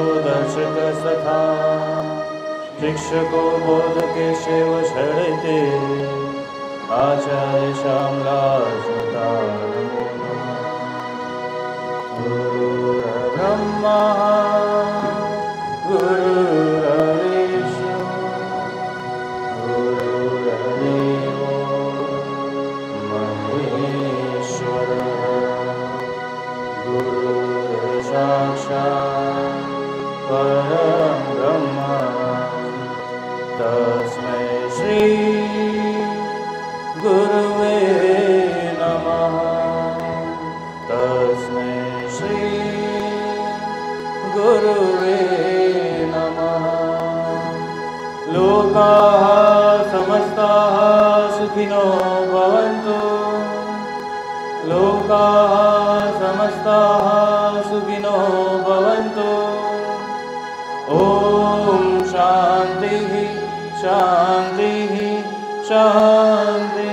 दर्शक सखा शिक्षको बोधके शिव शरणते आचार्य श्यामला सुता गुरुर्ब्रह्मा गुरुर्विष्णु गुरुर्देवो महेश्वरः गुरुर्साक्षात् परं ब्रह्म तस्मै श्री गुरुवे नमः तस्मै श्री गुरुवे नमः। लोकाः समस्ताः सुखिनो भवन्तु लोकाः समस्ताः सुखिनो भवन्तु। ओम शांति शांति शांति।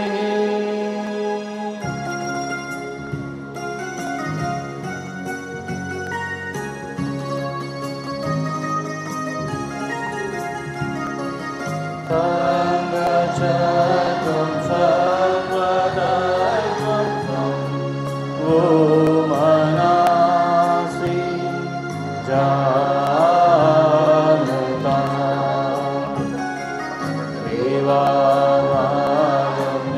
संगच्छध्वं सर्वदैवं तं वो मनासि जानता देवानां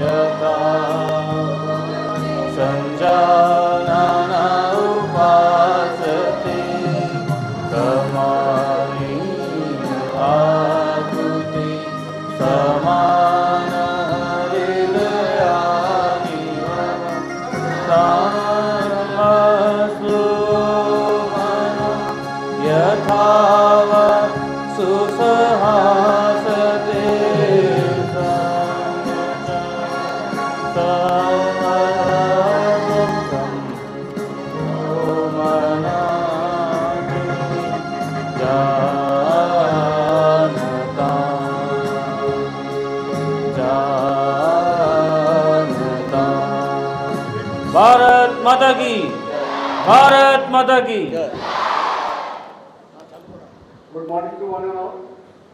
यथा संजानना उपासते तमानि आकृति समान हृदयानि तामस्तु यथावत् सुसहासते सममुक्तं मनाति जानता जानता। भारत माता की भारत माता की। Good morning to one and all.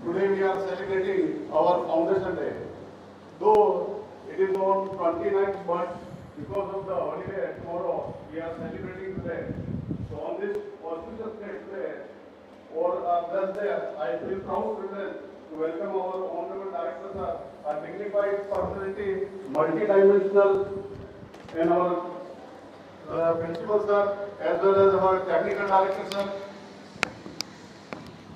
Today we are celebrating our Foundation Day. Though it is on 29th, but because of the holiday tomorrow, we are celebrating today. So on this auspicious day today, or blessed day, I feel proud privilege to welcome our Honorable Director Sir, a dignified personality, multi-dimensional, and our Principal Sir, as well as our Technical Director Sir,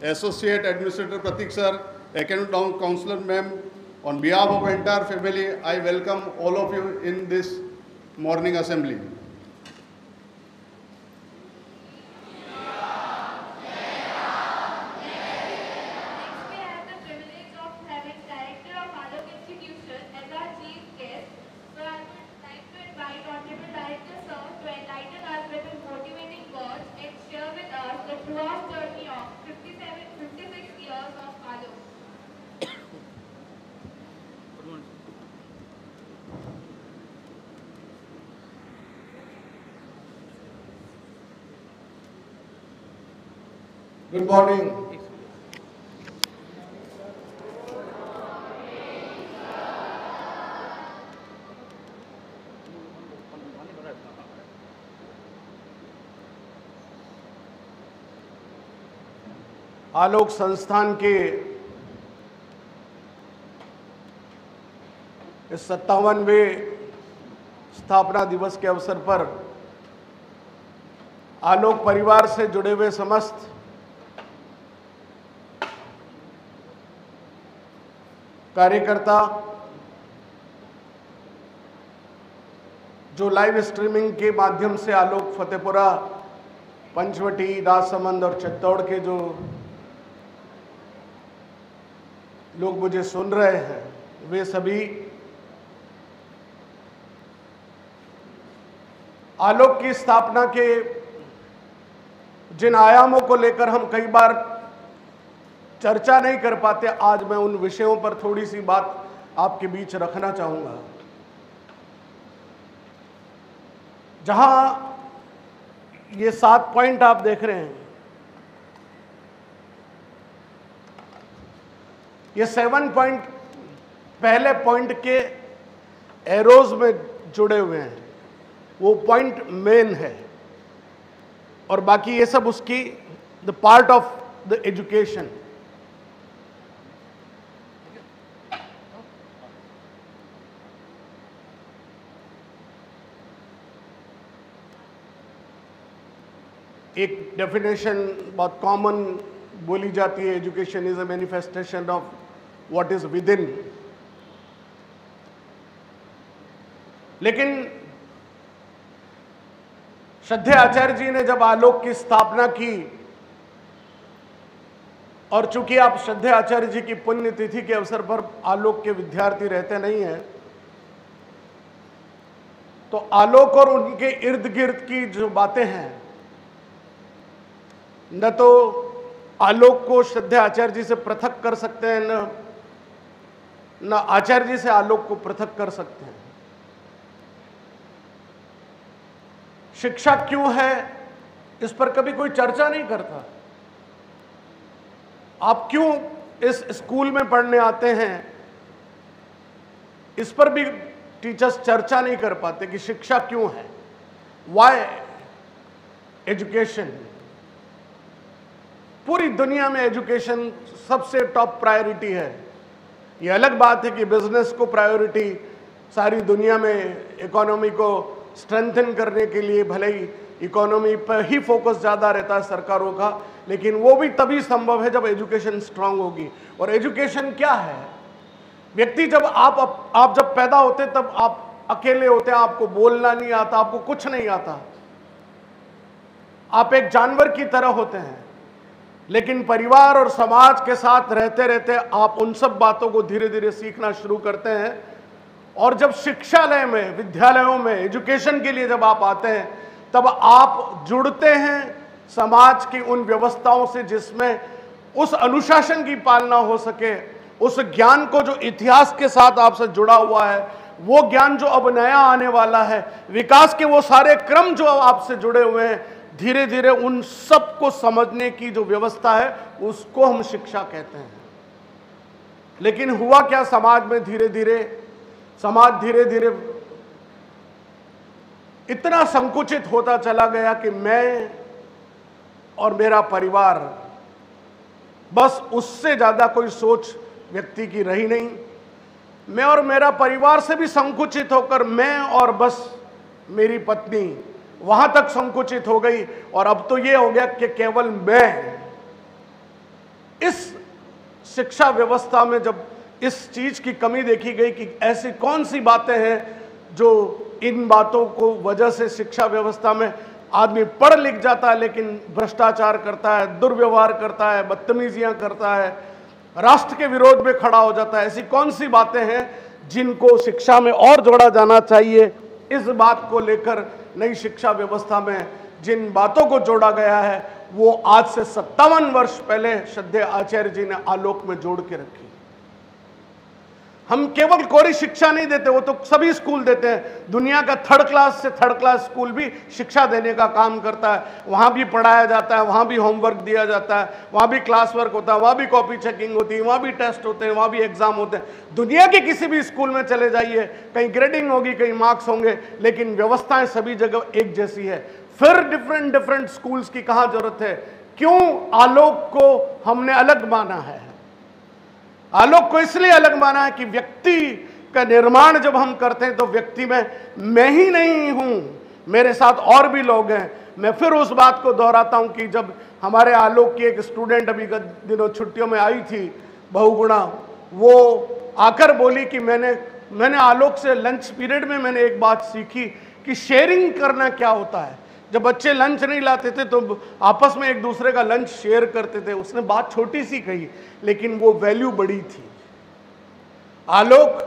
Associate Administrator Pratik Sir, Academic Town Councillor Ma'am, on behalf of entire family, I welcome all of you in this morning assembly. We have the privilege of having Director of Alok Institution as our chief guest. So I would like to invite Honorable Director Sir to enlighten us with his motivating words and share with us the throughout journey of 56 years of Alok. Good morning. आलोक संस्थान के इस 57वें स्थापना दिवस के अवसर पर आलोक परिवार से जुड़े हुए समस्त कार्यकर्ता जो लाइव स्ट्रीमिंग के माध्यम से आलोक फतेहपुरा, पंचवटी, राजसमंद और चित्तौड़ के जो लोग मुझे सुन रहे हैं, वे सभी आलोक की स्थापना के जिन आयामों को लेकर हम कई बार चर्चा नहीं कर पाते, आज मैं उन विषयों पर थोड़ी सी बात आपके बीच रखना चाहूंगा। जहां ये 7 पॉइंट आप देख रहे हैं, ये 7 पॉइंट पहले पॉइंट के एरोज में जुड़े हुए हैं, वो पॉइंट मेन है, और बाकी ये सब उसकी the part of the education. एक डेफिनेशन बहुत कॉमन बोली जाती है, education is a manifestation of what is with in. लेकिन श्रद्धेय आचार्य जी ने जब आलोक की स्थापना की, और चूंकि आप श्रद्धेय आचार्य जी की पुण्यतिथि के अवसर पर आलोक के विद्यार्थी रहते नहीं हैं, तो आलोक और उनके इर्द गिर्द की जो बातें हैं, न तो आलोक को श्रद्धेय आचार्य जी से पृथक कर सकते हैं, न आचार्य जी से आलोक को पृथक कर सकते हैं। शिक्षा क्यों है, इस पर कभी कोई चर्चा नहीं करता। आप क्यों इस स्कूल में पढ़ने आते हैं, इस पर भी टीचर्स चर्चा नहीं कर पाते कि शिक्षा क्यों है, वाई एजुकेशन। पूरी दुनिया में एजुकेशन सबसे टॉप प्रायोरिटी है। ये अलग बात है कि बिजनेस को प्रायोरिटी सारी दुनिया में इकोनॉमी को स्ट्रेंथन करने के लिए भले ही इकोनॉमी पर ही फोकस ज़्यादा रहता है सरकारों का, लेकिन वो भी तभी संभव है जब एजुकेशन स्ट्रांग होगी। और एजुकेशन क्या है? व्यक्ति जब आप जब पैदा होते तब आप अकेले होते हैं, आपको बोलना नहीं आता, आपको कुछ नहीं आता, आप एक जानवर की तरह होते हैं। लेकिन परिवार और समाज के साथ रहते रहते आप उन सब बातों को धीरे धीरे सीखना शुरू करते हैं। और जब शिक्षालय में, विद्यालयों में एजुकेशन के लिए जब आप आते हैं, तब आप जुड़ते हैं समाज की उन व्यवस्थाओं से जिसमें उस अनुशासन की पालना हो सके, उस ज्ञान को जो इतिहास के साथ आपसे जुड़ा हुआ है, वो ज्ञान जो अब नया आने वाला है, विकास के वो सारे क्रम जो आपसे जुड़े हुए हैं, धीरे धीरे उन सब को समझने की जो व्यवस्था है उसको हम शिक्षा कहते हैं। लेकिन हुआ क्या, समाज में धीरे धीरे इतना संकुचित होता चला गया कि मैं और मेरा परिवार, बस उससे ज्यादा कोई सोच व्यक्ति की रही नहीं। मैं और मेरा परिवार से भी संकुचित होकर मैं और बस मेरी पत्नी, वहां तक संकुचित हो गई। और अब तो ये हो गया कि केवल मैं। इस शिक्षा व्यवस्था में जब इस चीज की कमी देखी गई कि ऐसी कौन सी बातें हैं जो इन बातों को वजह से शिक्षा व्यवस्था में आदमी पढ़ लिख जाता है लेकिन भ्रष्टाचार करता है, दुर्व्यवहार करता है, बदतमीजियां करता है, राष्ट्र के विरोध में खड़ा हो जाता है, ऐसी कौन सी बातें हैं जिनको शिक्षा में और जोड़ा जाना चाहिए। इस बात को लेकर नई शिक्षा व्यवस्था में जिन बातों को जोड़ा गया है वो आज से 57 वर्ष पहले श्रद्धेय आचार्य जी ने आलोक में जोड़ के रखी। हम केवल कोरी शिक्षा नहीं देते, वो तो सभी स्कूल देते हैं। दुनिया का थर्ड क्लास से थर्ड क्लास स्कूल भी शिक्षा देने का काम करता है। वहाँ भी पढ़ाया जाता है, वहाँ भी होमवर्क दिया जाता है, वहाँ भी क्लास वर्क होता है, वहाँ भी कॉपी चेकिंग होती है, वहाँ भी टेस्ट होते हैं, वहाँ भी एग्जाम होते हैं। दुनिया के किसी भी स्कूल में चले जाइए, कहीं ग्रेडिंग होगी, कहीं मार्क्स होंगे, लेकिन व्यवस्थाएं सभी जगह एक जैसी है। फिर डिफरेंट स्कूल्स की कहाँ जरूरत है? क्यों आलोक को हमने अलग माना है? आलोक को इसलिए अलग माना है कि व्यक्ति का निर्माण जब हम करते हैं तो व्यक्ति में मैं ही नहीं हूं, मेरे साथ और भी लोग हैं। मैं फिर उस बात को दोहराता हूं कि जब हमारे आलोक की एक स्टूडेंट अभी दिनों छुट्टियों में आई थी, बहुगुणा, वो आकर बोली कि मैंने आलोक से लंच पीरियड में मैंने एक बात सीखी कि शेयरिंग करना क्या होता है। जब बच्चे लंच नहीं लाते थे तो आपस में एक दूसरे का लंच शेयर करते थे। उसने बात छोटी सी कही लेकिन वो वैल्यू बड़ी थी। आलोक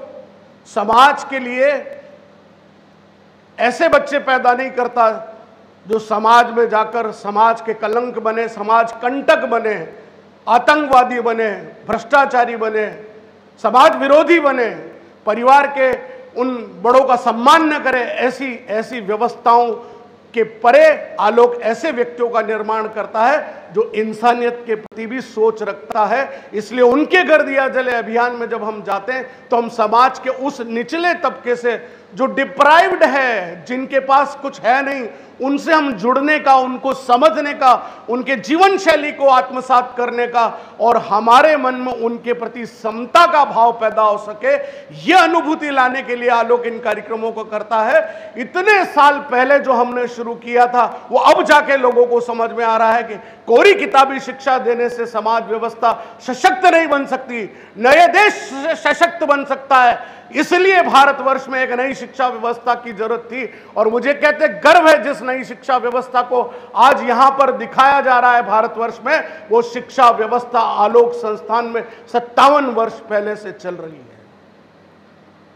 समाज के लिए ऐसे बच्चे पैदा नहीं करता जो समाज में जाकर समाज के कलंक बने, समाज कंटक बने, आतंकवादी बने, भ्रष्टाचारी बने, समाज विरोधी बने, परिवार के उन बड़ों का सम्मान न करे। ऐसी व्यवस्थाओं के परे आलोक ऐसे व्यक्तियों का निर्माण करता है जो इंसानियत के प्रति भी सोच रखता है। इसलिए उनके घर दिया जले अभियान में जब हम जाते हैं तो हम समाज के उस निचले तबके से जो डिप्राइव्ड है, जिनके पास कुछ है नहीं, उनसे हम जुड़ने का, उनको समझने का, उनके जीवन शैली को आत्मसात करने का और हमारे मन में उनके प्रति समता का भाव पैदा हो सके, यह अनुभूति लाने के लिए आलोक इन कार्यक्रमों को करता है। इतने साल पहले जो हमने शुरू किया था वो अब जाके लोगों को समझ में आ रहा है कि कोरी किताबी शिक्षा देने से समाज व्यवस्था सशक्त नहीं बन सकती, नए देश सशक्त बन सकता है। इसलिए भारतवर्ष में एक नई शिक्षा व्यवस्था की जरूरत थी और मुझे कहते गर्व है जिस नई शिक्षा व्यवस्था को आज यहां पर दिखाया जा रहा है भारतवर्ष में, वो शिक्षा व्यवस्था आलोक संस्थान में 57 वर्ष पहले से चल रही है।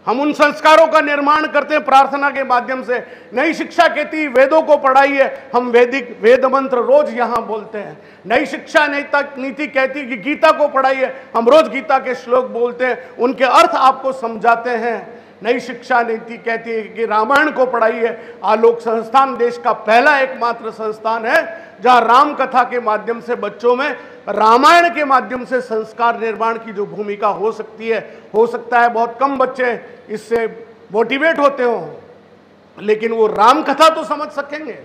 हम उन संस्कारों का निर्माण करते हैं प्रार्थना के माध्यम से। नई शिक्षा कहती है वेदों को पढ़ाइए, हम वैदिक वेद मंत्र रोज यहां बोलते हैं। नई शिक्षा नीति कहती है कि गीता को पढ़ाइए, हम रोज गीता के श्लोक बोलते हैं, उनके अर्थ आपको समझाते हैं। नई शिक्षा नीति कहती है कि रामायण को पढ़ाइए। आलोक संस्थान देश का पहला एकमात्र संस्थान है जहां राम कथा के माध्यम से बच्चों में रामायण के माध्यम से संस्कार निर्माण की जो भूमिका हो सकती है, हो सकता है बहुत कम बच्चे इससे मोटिवेट होते हो, लेकिन वो राम कथा तो समझ सकेंगे,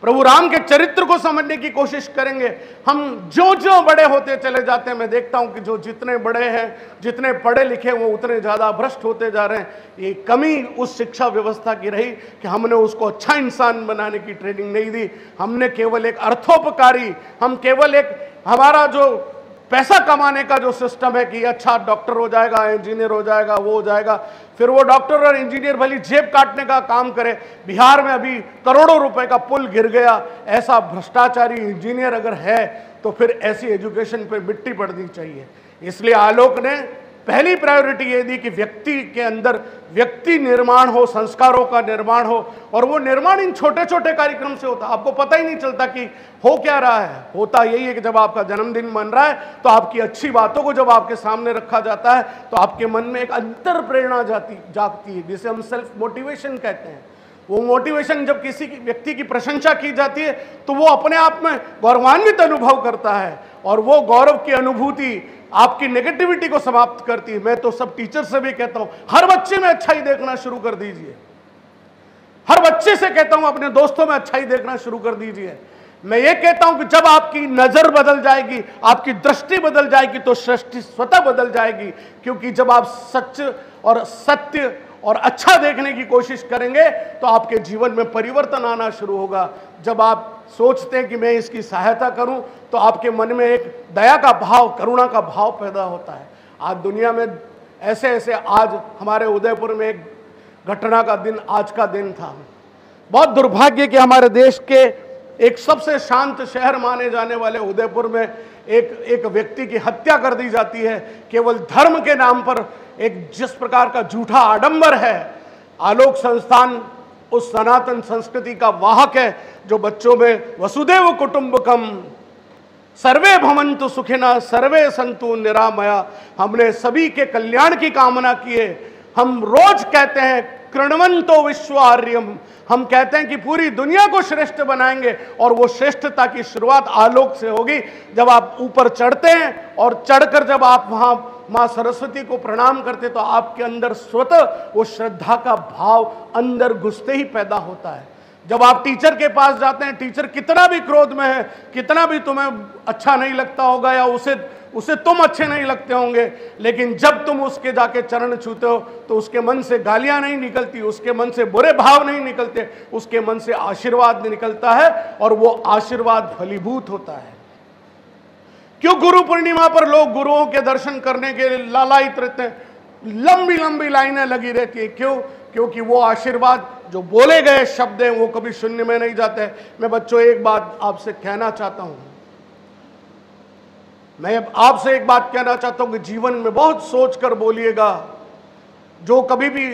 प्रभु राम के चरित्र को समझने की कोशिश करेंगे। हम जो जो बड़े होते चले जाते हैं, मैं देखता हूं कि जो जितने बड़े हैं, जितने पढ़े लिखे, वो उतने ज़्यादा भ्रष्ट होते जा रहे हैं। ये कमी उस शिक्षा व्यवस्था की रही कि हमने उसको अच्छा इंसान बनाने की ट्रेनिंग नहीं दी। हमने केवल एक अर्थोपकारी, हम केवल एक हमारा जो पैसा कमाने का जो सिस्टम है कि अच्छा डॉक्टर हो जाएगा, इंजीनियर हो जाएगा, वो हो जाएगा, फिर वो डॉक्टर और इंजीनियर भली जेब काटने का काम करे। बिहार में अभी करोड़ों रुपए का पुल गिर गया, ऐसा भ्रष्टाचारी इंजीनियर अगर है तो फिर ऐसी एजुकेशन पे मिट्टी पड़नी चाहिए। इसलिए आलोक ने पहली प्रायोरिटी ये दी कि व्यक्ति के अंदर व्यक्ति निर्माण हो, संस्कारों का निर्माण हो, और वो निर्माण इन छोटे छोटे कार्यक्रम से होता। आपको पता ही नहीं चलता कि हो क्या रहा है। होता यही है कि जब आपका जन्मदिन मन रहा है तो आपकी अच्छी बातों को जब आपके सामने रखा जाता है तो आपके मन में एक अंतर प्रेरणा जागती है, जिसे हम सेल्फ मोटिवेशन कहते हैं। वो मोटिवेशन जब किसी व्यक्ति की प्रशंसा की जाती है तो वो अपने आप में गौरवान्वित अनुभव करता है और वो गौरव की अनुभूति आपकी नेगेटिविटी को समाप्त करती है। मैं तो सब टीचर से भी कहता हूं, हर बच्चे में अच्छाई देखना शुरू कर दीजिए। हर बच्चे से कहता हूं अपने दोस्तों में अच्छाई देखना शुरू कर दीजिए। मैं ये कहता हूं कि जब आपकी नजर बदल जाएगी, आपकी दृष्टि बदल जाएगी तो सृष्टि स्वतः बदल जाएगी। क्योंकि जब आप सच और सत्य और अच्छा देखने की कोशिश करेंगे तो आपके जीवन में परिवर्तन आना शुरू होगा। जब आप सोचते हैं कि मैं इसकी सहायता करूं तो आपके मन में एक दया का भाव, करुणा का भाव पैदा होता है। आज दुनिया में ऐसे ऐसे, आज हमारे उदयपुर में एक घटना का दिन, आज का दिन था। बहुत दुर्भाग्य कि हमारे देश के एक सबसे शांत शहर माने जाने वाले उदयपुर में एक व्यक्ति की हत्या कर दी जाती है केवल धर्म के नाम पर। एक जिस प्रकार का झूठा आडंबर है, आलोक संस्थान उस सनातन संस्कृति का वाहक है जो बच्चों में वसुदेव कुटुंबकम, सर्वे भवन्तु सुखिनः, सर्वे सन्तु निरामया, हमने सभी के कल्याण की कामना की है। हम रोज कहते हैं कृण्वन्तो विश्व आर्यम, हम कहते हैं कि पूरी दुनिया को श्रेष्ठ बनाएंगे और वो श्रेष्ठता की शुरुआत आलोक से होगी। जब आप ऊपर चढ़ते हैं और चढ़कर जब आप वहां मां सरस्वती को प्रणाम करते तो आपके अंदर स्वतः वो श्रद्धा का भाव अंदर घुसते ही पैदा होता है। जब आप टीचर के पास जाते हैं, टीचर कितना भी क्रोध में है, कितना भी तुम्हें अच्छा नहीं लगता होगा या उसे तुम अच्छे नहीं लगते होंगे, लेकिन जब तुम उसके जाके चरण छूते हो तो उसके मन से गालियां नहीं निकलती, उसके मन से बुरे भाव नहीं निकलते, उसके मन से आशीर्वाद निकलता है और वो आशीर्वाद फलीभूत होता है। क्यों गुरु पूर्णिमा पर लोग गुरुओं के दर्शन करने के लिए लालायित रहते हैं, लंबी लंबी लाइनें लगी रहती है? क्यों? क्योंकि वो आशीर्वाद, जो बोले गए शब्द हैं, वो कभी शून्य में नहीं जाते। मैं बच्चों एक बात आपसे कहना चाहता हूं, मैं आपसे एक बात कहना चाहता हूं कि जीवन में बहुत सोच कर बोलिएगा। जो कभी भी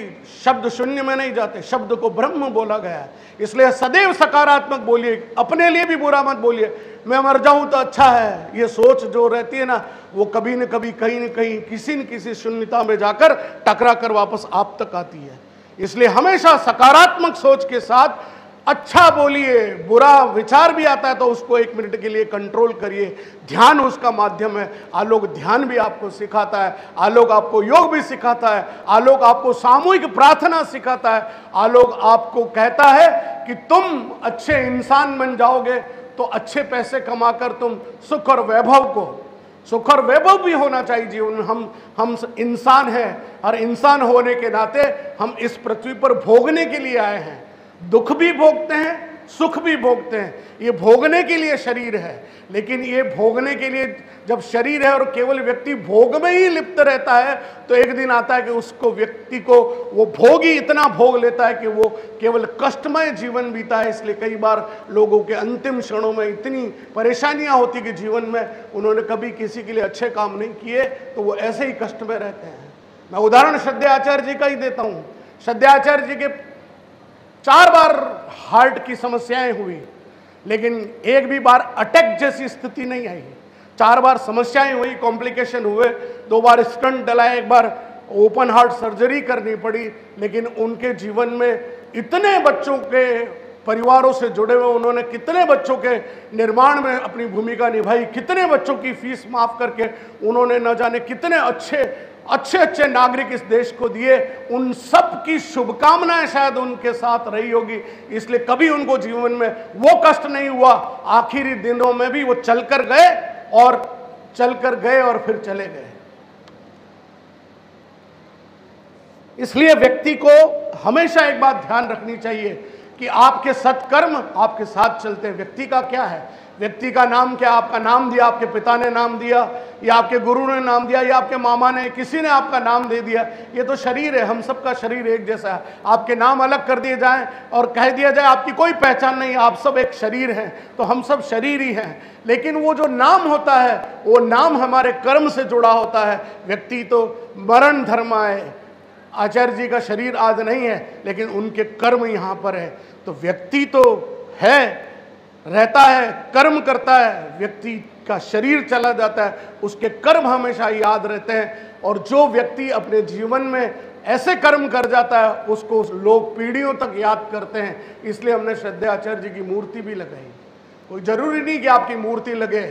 शब्द शून्य में नहीं जाते, शब्द को ब्रह्म बोला गया है, इसलिए सदैव सकारात्मक बोलिए, अपने लिए भी बुरा मत बोलिए। मैं मर जाऊं तो अच्छा है, ये सोच जो रहती है ना, वो कभी न कभी कहीं न कहीं किसी न किसी शून्यता में जाकर टकरा कर वापस आप तक आती है। इसलिए हमेशा सकारात्मक सोच के साथ अच्छा बोलिए, बुरा विचार भी आता है तो उसको 1 मिनट के लिए कंट्रोल करिए। ध्यान उसका माध्यम है। आलोक ध्यान भी आपको सिखाता है, आलोक आपको योग भी सिखाता है, आलोक आपको सामूहिक प्रार्थना सिखाता है, आलोक आपको कहता है कि तुम अच्छे इंसान बन जाओगे तो अच्छे पैसे कमाकर तुम सुख और वैभव भी होना चाहिए जीवन में। हम इंसान हैं और इंसान होने के नाते हम इस पृथ्वी पर भोगने के लिए आए हैं। दुख भी भोगते हैं, सुख भी भोगते हैं। ये भोगने के लिए शरीर है, लेकिन ये भोगने के लिए जब शरीर है और केवल व्यक्ति भोग में ही लिप्त रहता है तो एक दिन आता है कि उसको व्यक्ति को वो भोगी इतना भोग लेता है कि वो केवल कष्टमय जीवन बीता है। इसलिए कई बार लोगों के अंतिम क्षणों में इतनी परेशानियां होती कि जीवन में उन्होंने कभी किसी के लिए अच्छे काम नहीं किए तो वो ऐसे ही कष्ट में रहते हैं। मैं उदाहरण श्रद्धाचार्य जी का ही देता हूँ। श्रद्धाचार्य जी के 4 बार हार्ट की समस्याएं हुई, लेकिन एक भी बार अटैक जैसी स्थिति नहीं आई। 4 बार समस्याएं हुई, कॉम्प्लिकेशन हुए, 2 बार स्टंट डलाए, 1 बार ओपन हार्ट सर्जरी करनी पड़ी, लेकिन उनके जीवन में इतने बच्चों के परिवारों से जुड़े हुए, उन्होंने कितने बच्चों के निर्माण में अपनी भूमिका निभाई, कितने बच्चों की फीस माफ करके उन्होंने न जाने कितने अच्छे नागरिक इस देश को दिए। उन सब की शुभकामनाएं शायद उनके साथ रही होगी, इसलिए कभी उनको जीवन में वो कष्ट नहीं हुआ। आखिरी दिनों में भी वो चलकर गए और फिर चले गए। इसलिए व्यक्ति को हमेशा एक बात ध्यान रखनी चाहिए कि आपके सत्कर्म आपके साथ चलते हैं। व्यक्ति का क्या है, व्यक्ति का नाम क्या, आपका नाम दिया, आपके पिता ने नाम दिया या आपके गुरु ने नाम दिया या आपके मामा ने, किसी ने आपका नाम दे दिया, ये तो शरीर है। हम सबका शरीर एक जैसा है। आपके नाम अलग कर दिए जाएं और कह दिया जाए आपकी कोई पहचान नहीं, आप सब एक शरीर हैं, तो हम सब शरीर ही हैं। लेकिन वो जो नाम होता है वो नाम हमारे कर्म से जुड़ा होता है। व्यक्ति तो मरण धर्म है। आचार्य जी का शरीर आज नहीं है, लेकिन उनके कर्म यहाँ पर है। तो व्यक्ति तो है, रहता है, कर्म करता है, व्यक्ति का शरीर चला जाता है, उसके कर्म हमेशा याद रहते हैं। और जो व्यक्ति अपने जीवन में ऐसे कर्म कर जाता है उसको लोग पीढ़ियों तक याद करते हैं। इसलिए हमने श्रद्धाचार्य जी की मूर्ति भी लगाई। कोई जरूरी नहीं कि आपकी मूर्ति लगे,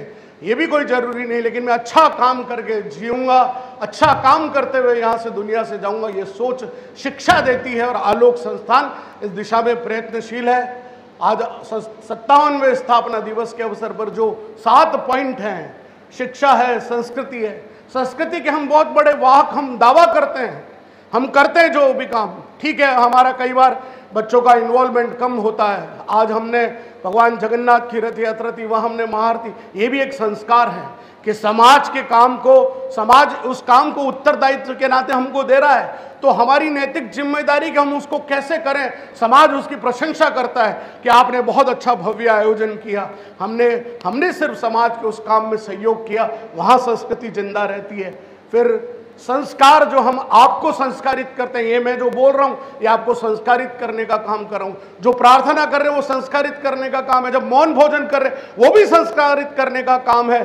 ये भी कोई जरूरी नहीं, लेकिन मैं अच्छा काम करके जीऊंगा, अच्छा काम करते हुए यहाँ से दुनिया से जाऊंगा, ये सोच शिक्षा देती है। और आलोक संस्थान इस दिशा में प्रयत्नशील है। आज 57वें स्थापना दिवस के अवसर पर जो 7 पॉइंट हैं, शिक्षा है, संस्कृति है। संस्कृति के हम बहुत बड़े वाहक, हम दावा करते हैं, हम करते हैं जो भी काम, ठीक है। हमारा कई बार बच्चों का इन्वॉल्वमेंट कम होता है। आज हमने भगवान जगन्नाथ की रथ यात्रा थी, वहाँ हमने महाआरती, ये भी एक संस्कार है कि समाज के काम को, समाज उस काम को उत्तरदायित्व के नाते हमको दे रहा है, तो हमारी नैतिक जिम्मेदारी कि हम उसको कैसे करें। समाज उसकी प्रशंसा करता है कि आपने बहुत अच्छा भव्य आयोजन किया, हमने सिर्फ समाज के उस काम में सहयोग किया, वहाँ संस्कृति जिंदा रहती है। फिर संस्कार जो हम आपको संस्कारित करते हैं, ये मैं जो बोल रहा हूँ ये आपको संस्कारित करने का काम कर रहा हूँ। जो प्रार्थना कर रहे हैं वो संस्कारित करने का काम है। जब मौन भोजन कर रहे हैं वो भी संस्कारित करने का काम है।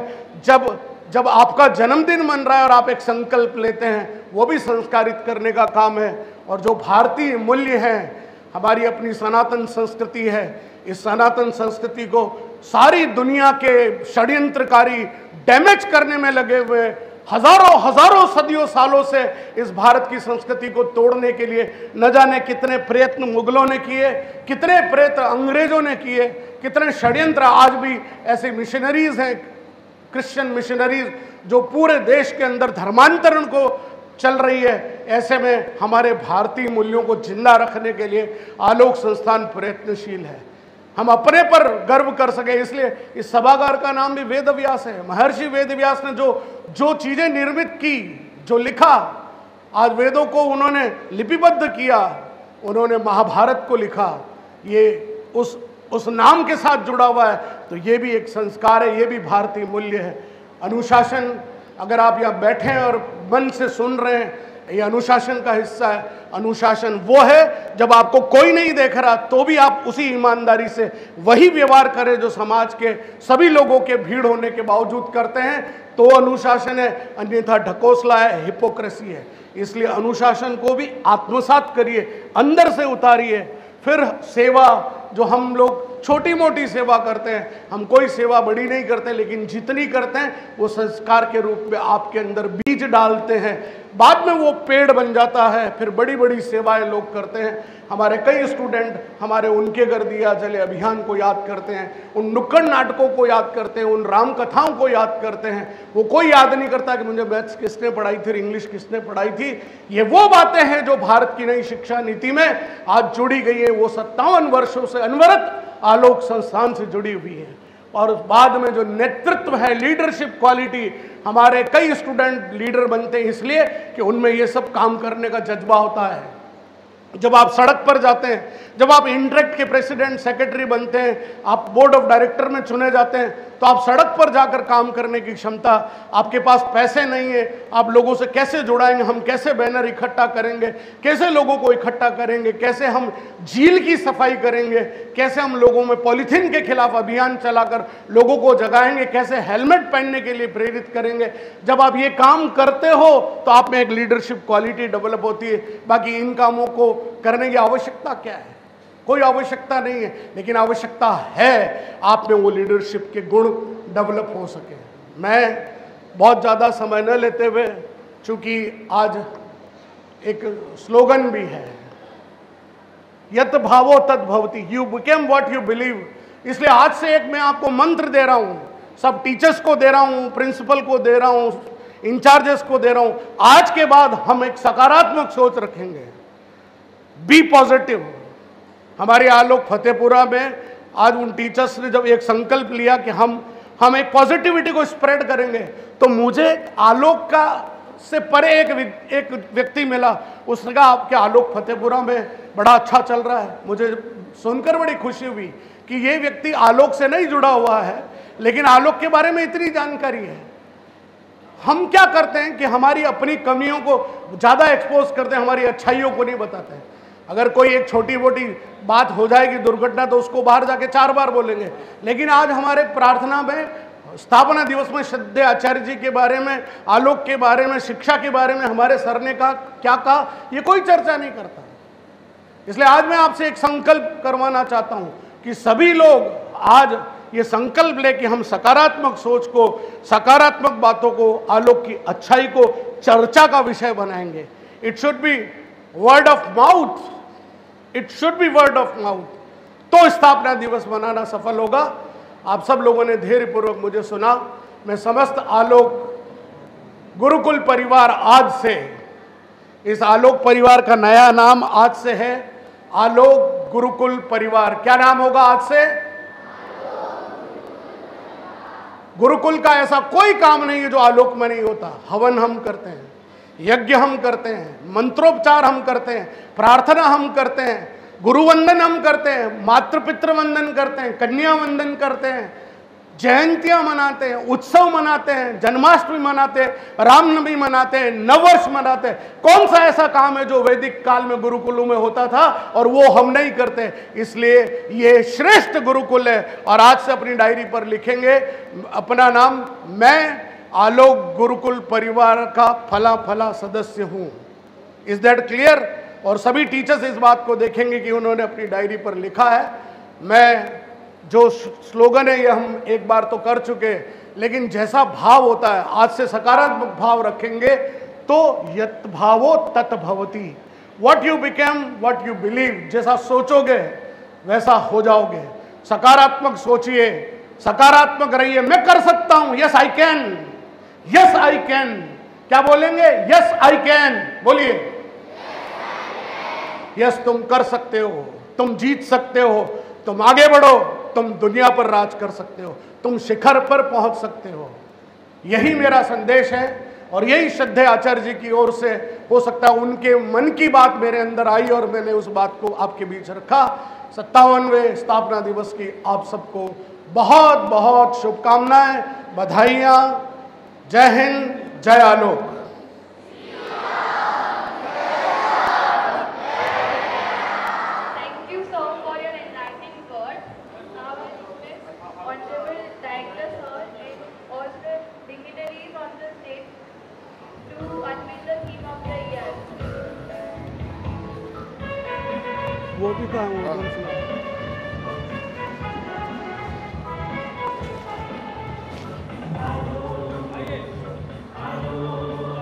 जब आपका जन्मदिन मन रहा है और आप एक संकल्प लेते हैं वो भी संस्कारित करने का काम है। और जो भारतीय मूल्य हैं, हमारी अपनी सनातन संस्कृति है, इस सनातन संस्कृति को सारी दुनिया के षड्यंत्रकारी डैमेज करने में लगे हुए हजारों सदियों सालों से इस भारत की संस्कृति को तोड़ने के लिए न जाने कितने प्रयत्न मुगलों ने किए, कितने प्रयत्न अंग्रेजों ने किए, कितने षड्यंत्र आज भी ऐसे मिशनरीज हैं, क्रिश्चियन मिशनरीज, जो पूरे देश के अंदर धर्मांतरण को चल रही है। ऐसे में हमारे भारतीय मूल्यों को जिंदा रखने के लिए आलोक संस्थान प्रयत्नशील है। हम अपने पर गर्व कर सके, इसलिए इस सभागार का नाम भी वेद व्यास है। महर्षि वेद व्यास ने जो चीजें निर्मित की, जो लिखा, आज वेदों को उन्होंने लिपिबद्ध किया, उन्होंने महाभारत को लिखा, ये उस नाम के साथ जुड़ा हुआ है। तो ये भी एक संस्कार है, ये भी भारतीय मूल्य है। अनुशासन, अगर आप यहाँ बैठे हैं और मन से सुन रहे हैं, ये अनुशासन का हिस्सा है। अनुशासन वो है जब आपको कोई नहीं देख रहा तो भी आप उसी ईमानदारी से वही व्यवहार करें जो समाज के सभी लोगों के भीड़ होने के बावजूद करते हैं, तो अनुशासन है। अन्यथा ढकोसला है, हिपोक्रेसी है। इसलिए अनुशासन को भी आत्मसात करिए, अंदर से उतारिए। फिर सेवा, जो हम लोग छोटी मोटी सेवा करते हैं, हम कोई सेवा बड़ी नहीं करते, लेकिन जितनी करते हैं वो संस्कार के रूप में आपके अंदर बीज डालते हैं, बाद में वो पेड़ बन जाता है। फिर बड़ी बड़ी सेवाएं लोग करते हैं। हमारे कई स्टूडेंट हमारे उनके घर दिया जले अभियान को याद करते हैं, उन नुक्कड़ नाटकों को याद करते हैं, उन राम कथाओं को याद करते हैं। वो कोई याद नहीं करता कि मुझे मैथ्स किसने पढ़ाई थी, इंग्लिश किसने पढ़ाई थी। ये वो बातें हैं जो भारत की नई शिक्षा नीति में आज जुड़ी गई है। वो 57 वर्षों से अनवरत आलोक संस्थान से जुड़ी हुई है। और उस बाद में जो नेतृत्व है, लीडरशिप क्वालिटी, हमारे कई स्टूडेंट लीडर बनते हैं इसलिए कि उनमें ये सब काम करने का जज्बा होता है। जब आप सड़क पर जाते हैं, जब आप इंटरेक्ट के प्रेसिडेंट सेक्रेटरी बनते हैं, आप बोर्ड ऑफ डायरेक्टर में चुने जाते हैं, तो आप सड़क पर जाकर काम करने की क्षमता, आपके पास पैसे नहीं है, आप लोगों से कैसे जुड़ाएंगे, हम कैसे बैनर इकट्ठा करेंगे, कैसे लोगों को इकट्ठा करेंगे, कैसे हम झील की सफाई करेंगे, कैसे हम लोगों में पॉलीथीन के खिलाफ अभियान चलाकर लोगों को जगाएंगे, कैसे हेलमेट पहनने के लिए प्रेरित करेंगे। जब आप ये काम करते हो तो आप में एक लीडरशिप क्वालिटी डेवलप होती है। बाकी इन कामों को करने की आवश्यकता क्या है? कोई आवश्यकता नहीं है, लेकिन आवश्यकता है आप में वो लीडरशिप के गुण डेवलप हो सके। मैं बहुत ज़्यादा समय न लेते हुए, चूंकि आज एक स्लोगन भी है, यत भावो तद भवति, you became what you believe. इसलिए आज से एक मैं आपको मंत्र दे रहा हूँ, सब टीचर्स को दे रहा हूँ, प्रिंसिपल को दे रहा हूँ, इंचार्जेस को दे रहा हूँ। आज के बाद हम एक सकारात्मक सोच रखेंगे, बी पॉजिटिव। हमारे आलोक फतेहपुरा में आज उन टीचर्स ने जब एक संकल्प लिया कि हम एक पॉजिटिविटी को स्प्रेड करेंगे, तो मुझे आलोक का से परे एक व्यक्ति मिला। उसने कहा आपके आलोक फतेहपुरा में बड़ा अच्छा चल रहा है। मुझे सुनकर बड़ी खुशी हुई कि ये व्यक्ति आलोक से नहीं जुड़ा हुआ है, लेकिन आलोक के बारे में इतनी जानकारी है। हम क्या करते हैं कि हमारी अपनी कमियों को ज़्यादा एक्सपोज करते हैं, हमारी अच्छाइयों को नहीं बताते हैं। अगर कोई एक छोटी मोटी बात हो जाएगी, दुर्घटना, तो उसको बाहर जाके 4 बार बोलेंगे। लेकिन आज हमारे प्रार्थना में, स्थापना दिवस में श्रद्धेय आचार्य जी के बारे में, आलोक के बारे में, शिक्षा के बारे में हमारे सर ने कहा, क्या कहा, ये कोई चर्चा नहीं करता। इसलिए आज मैं आपसे एक संकल्प करवाना चाहता हूं कि सभी लोग आज ये संकल्प ले कि हम सकारात्मक सोच को, सकारात्मक बातों को, आलोक की अच्छाई को चर्चा का विषय बनाएंगे। It should be word of mouth, it should be word of mouth. तो स्थापना दिवस मनाना सफल होगा। आप सब लोगों ने धैर्यपूर्वक मुझे सुना। मैं समस्त आलोक गुरुकुल परिवार, आज से इस आलोक परिवार का नया नाम आज से है आलोक गुरुकुल परिवार। क्या नाम होगा आज से? गुरुकुल का ऐसा कोई काम नहीं है जो आलोक में नहीं होता। हवन हम करते हैं, यज्ञ हम करते हैं, मंत्रोपचार हम करते हैं, प्रार्थना हम करते हैं, गुरुवंदन हम करते हैं, मातृपितृ वंदन करते हैं, कन्या वंदन करते हैं, जयंतियां मनाते हैं, उत्सव मनाते हैं, जन्माष्टमी मनाते हैं, रामनवमी मनाते हैं, नववर्ष मनाते हैं। कौन सा ऐसा काम है जो वैदिक काल में गुरुकुलों में होता था और वो हम नहीं करते? इसलिए ये श्रेष्ठ गुरुकुल है। और आज से अपनी डायरी पर लिखेंगे अपना नाम, मैं आलोक गुरुकुल परिवार का फला फला सदस्य हूं। Is that clear? और सभी टीचर्स इस बात को देखेंगे कि उन्होंने अपनी डायरी पर लिखा है। मैं जो स्लोगन है ये हम एक बार तो कर चुके, लेकिन जैसा भाव होता है, आज से सकारात्मक भाव रखेंगे तो यत भावो तत भवति। What you became what you believe. जैसा सोचोगे वैसा हो जाओगे। सकारात्मक सोचिए, सकारात्मक रहिए। मैं कर सकता हूं, yes I can, yes I can. क्या बोलेंगे? Yes I can. बोलिए यस, तुम कर सकते हो, तुम जीत सकते हो, तुम आगे बढ़ो, तुम दुनिया पर राज कर सकते हो, तुम शिखर पर पहुंच सकते हो। यही मेरा संदेश है और यही श्रद्धेय आचार्य जी की ओर से, हो सकता है उनके मन की बात मेरे अंदर आई और मैंने उस बात को आपके बीच रखा। 57वें स्थापना दिवस की आप सबको बहुत बहुत शुभकामनाएं, बधाइयाँ। जय हिंद, जय आलोक। वो भी कहा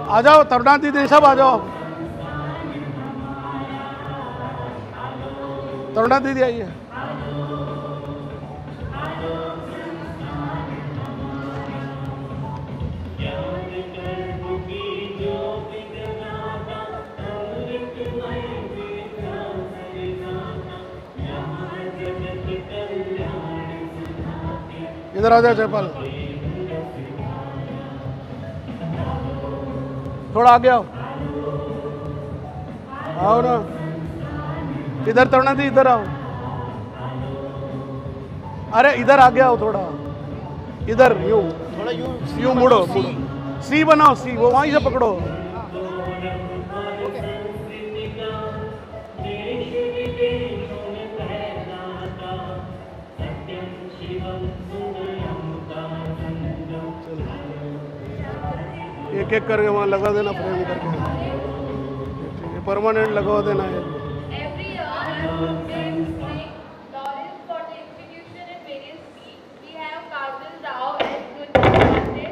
आ जाओ तरुणा दीदी सब आ जाओ। तरुणा दीदी आइए। इधर आ जाओ जयपाल, थोड़ा आगे आओ। आओ ना इधर, तरुणा दी इधर आओ। अरे इधर आगे आओ थोड़ा, इधर यूं थोड़ा यूं मुड़ो, सी बनाओ, सी वो वहीं से पकड़ो। एक एक करके वहाँ लगा देना, फ्रेम करके। ठीक है, परमानेंट लगा देना है। Every year, as students bring laurels for the institution in various fields, we have Kajal Rao as Nutya,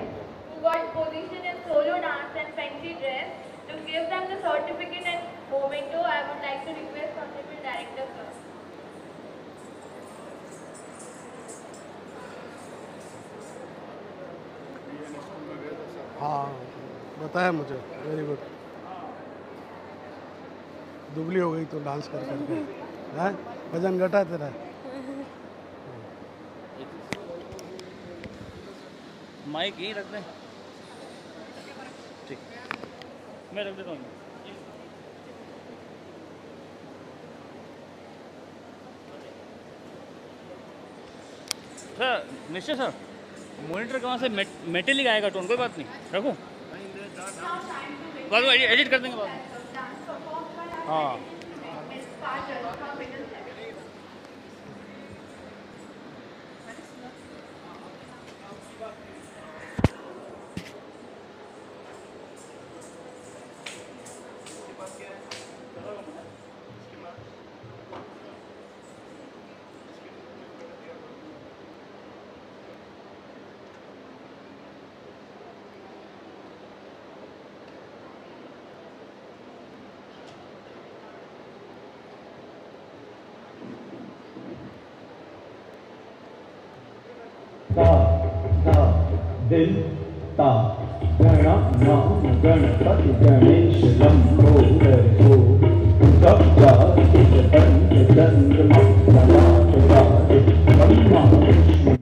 who got position in solo dance and fancy dress. To give them the certificate and memento, I would like to request Honorable Director, sir. हाँ बताया मुझे, very good. दुबली हो गई तो dance कर करके है, वजन घटा तेरा। माइक यहीं रख दें, ठीक, मैं रख देता हूँ। सर निश्चय सर, मॉनिटर कहाँ से मेटेलिक आएगा टोन, कोई बात नहीं, रखो बाद में एडिट कर देंगे बाद में। हाँ दिल ता गणनाम गणपति गणेश लंबो दर्शो कब्जा पंच चंद्रमा सलात वाद Brahma Vishnu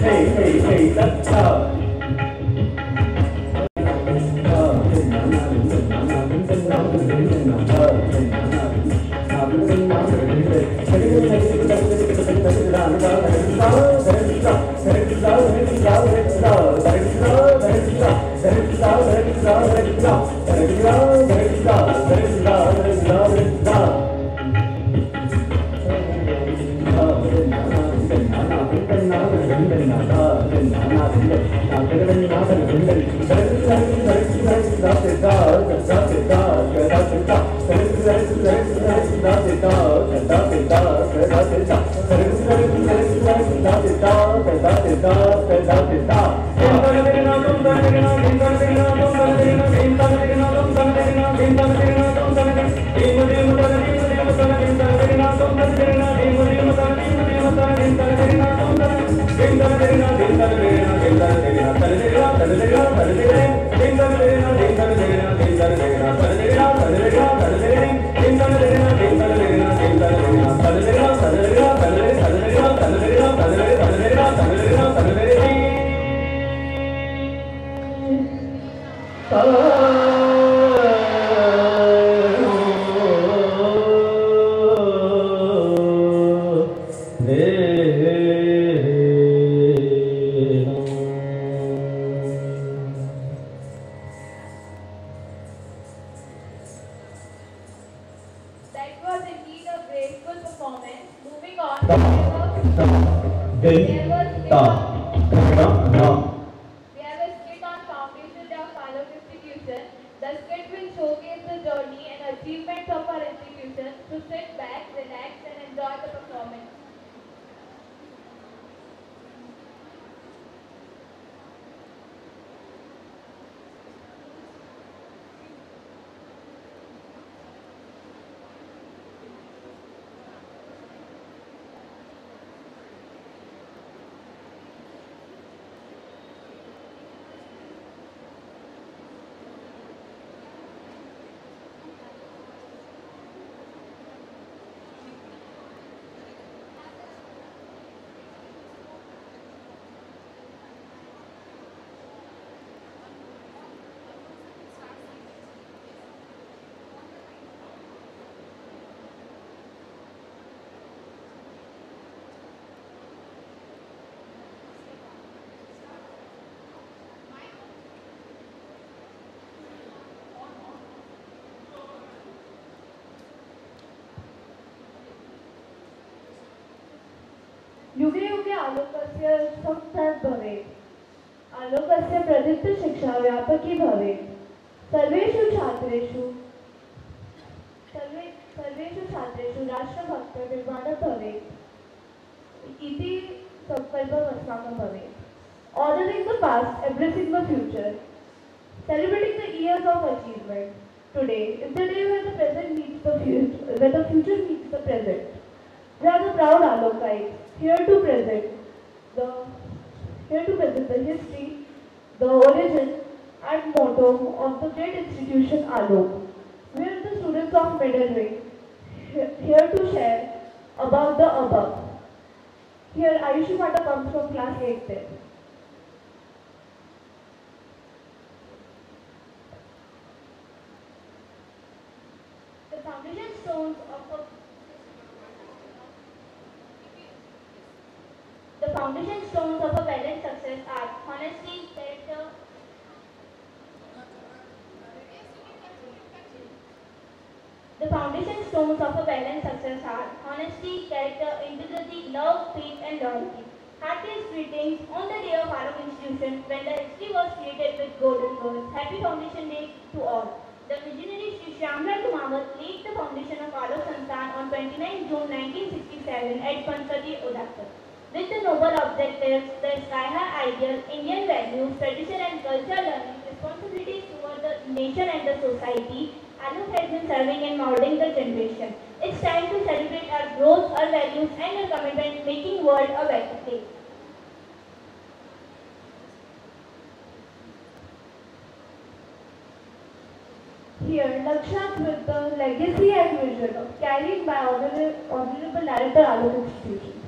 Hey That was indeed a graceful performance. Moving on, there was a skit on Foundation Day of Alok Institution. The skit will showcase the journey and achievements of our institution. So sit back, relax, and enjoy the performance. युगे युगे आलोकस्य संस्थान भवेत्। आलोकस्य प्रदीप्त शिक्षा व्यापकी भवेत्। सर्वेषु छात्रेषु राष्ट्रभक्त निर्माणं भवेत् इति संकल्पः अस्माकं भवेत्। Honoring the past, embracing the future, celebrating the years of achievement. Today is the day where the present meets the future, where the future meets the present. We are the proud Alokites, here to present the history, the origin and motto of the great institution Alok. We are the students of middle wing, here to share about the above. Here Ayushi Mata comes from class 8th. The foundation stones of a balanced success are honesty, character. The foundation stones of a balanced success are honesty, character, integrity, love, faith, and loyalty. Happiest greetings on the day of Alok Institution when the history was created with golden words. Happy Foundation Day to all. The visionary Sri Shyamlal Kumawat laid the foundation of Alok Sansthan on 29 June 1967 at Pankati, Udaipur. With the noble objectives, the sky-high ideal, Indian values, tradition and culture learning, responsibilities toward the nation and the society, Alok has been serving and molding the generation. It's time to celebrate our growth, our values and our commitment making world a better place. Here, Lakshya with the legacy and vision of carried by Honorable Director Alok Institution.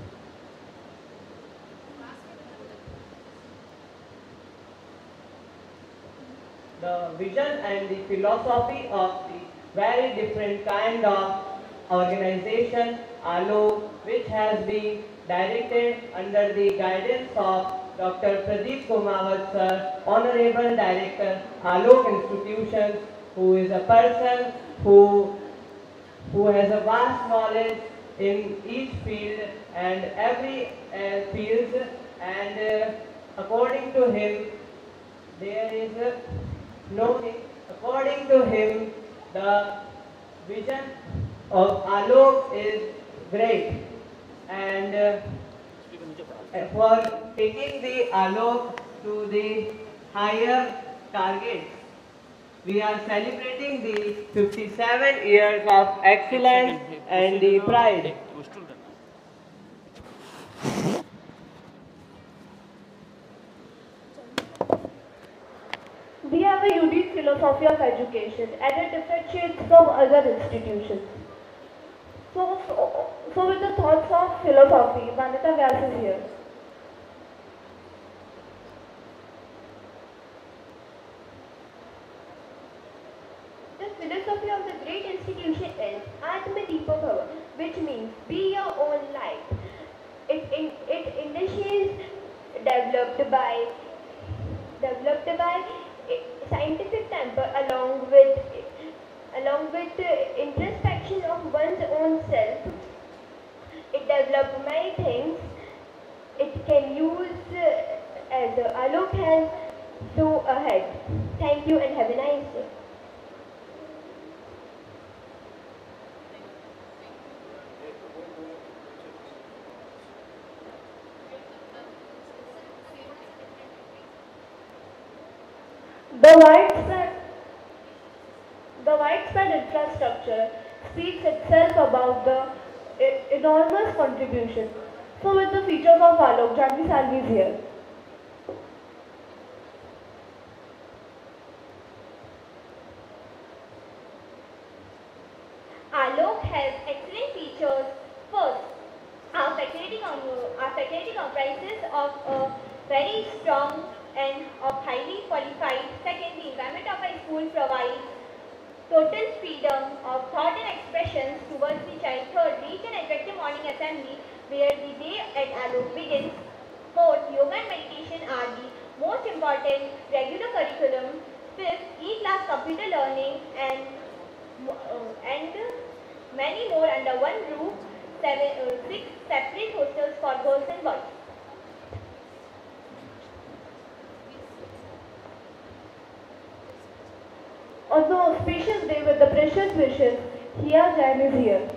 the vision and the philosophy of the very different kind of organization, ALOK, which has been directed under the guidance of Dr. Pradeep Kumawat sir, Honorable Director, ALOK Institutions, who is a person who has a vast knowledge in each field and every field, and according to him there is no, according to him the vision of Alok is great, and for taking the Alok to the higher targets. We are celebrating the 57 years of excellence and the pride. We have a unique philosophy of education and it differentiates from other institutions. So with the thoughts of philosophy, Vanita Vyas is here. The philosophy of the great institution is Atma Deepa Bhava, which means be your own light. It initiates developed by scientific temper along with introspection of one's own self. It develops many things. It can use as Alok has so ahead. Thank you and have a nice day. The widespread infrastructure speaks itself about the enormous contribution. So with the features of Alok, Janvi Salvi is here. Alok has excellent features. First, our faculty comprises of a very strong and of highly qualified. Second, the environment of our school provides total freedom of thought and expressions towards the child. Third, rich and attractive morning assembly where the day at Alok begins. Fourth, yoga and meditation are the most important regular curriculum. Fifth, e-class computer learning and many more under one roof. Six separate hostels for girls and boys. On the auspicious day with the precious wishes, Hia Jain is here.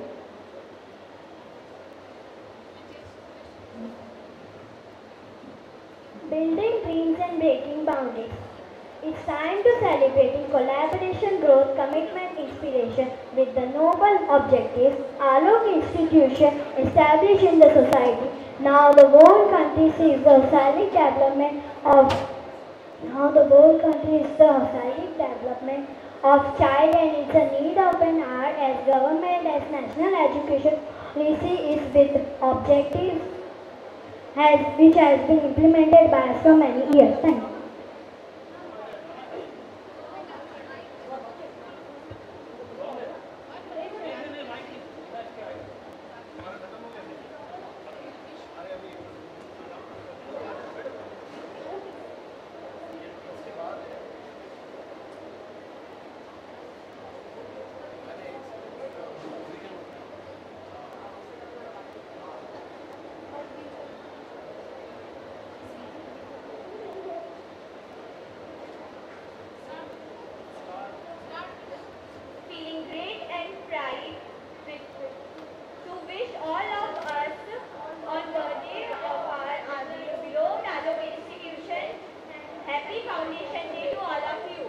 Building dreams and breaking boundaries. It's time to celebrating collaboration, growth, commitment, inspiration with the noble objectives Alok institution established in the society. Now the whole country sees the holistic development of child and it's a need of an hour as government as national education policy is with objectives which has been implemented by so many years. Thank you. Feeling great and pride to wish all of us on the day of our beloved Alok institution happy Foundation Day to all of you.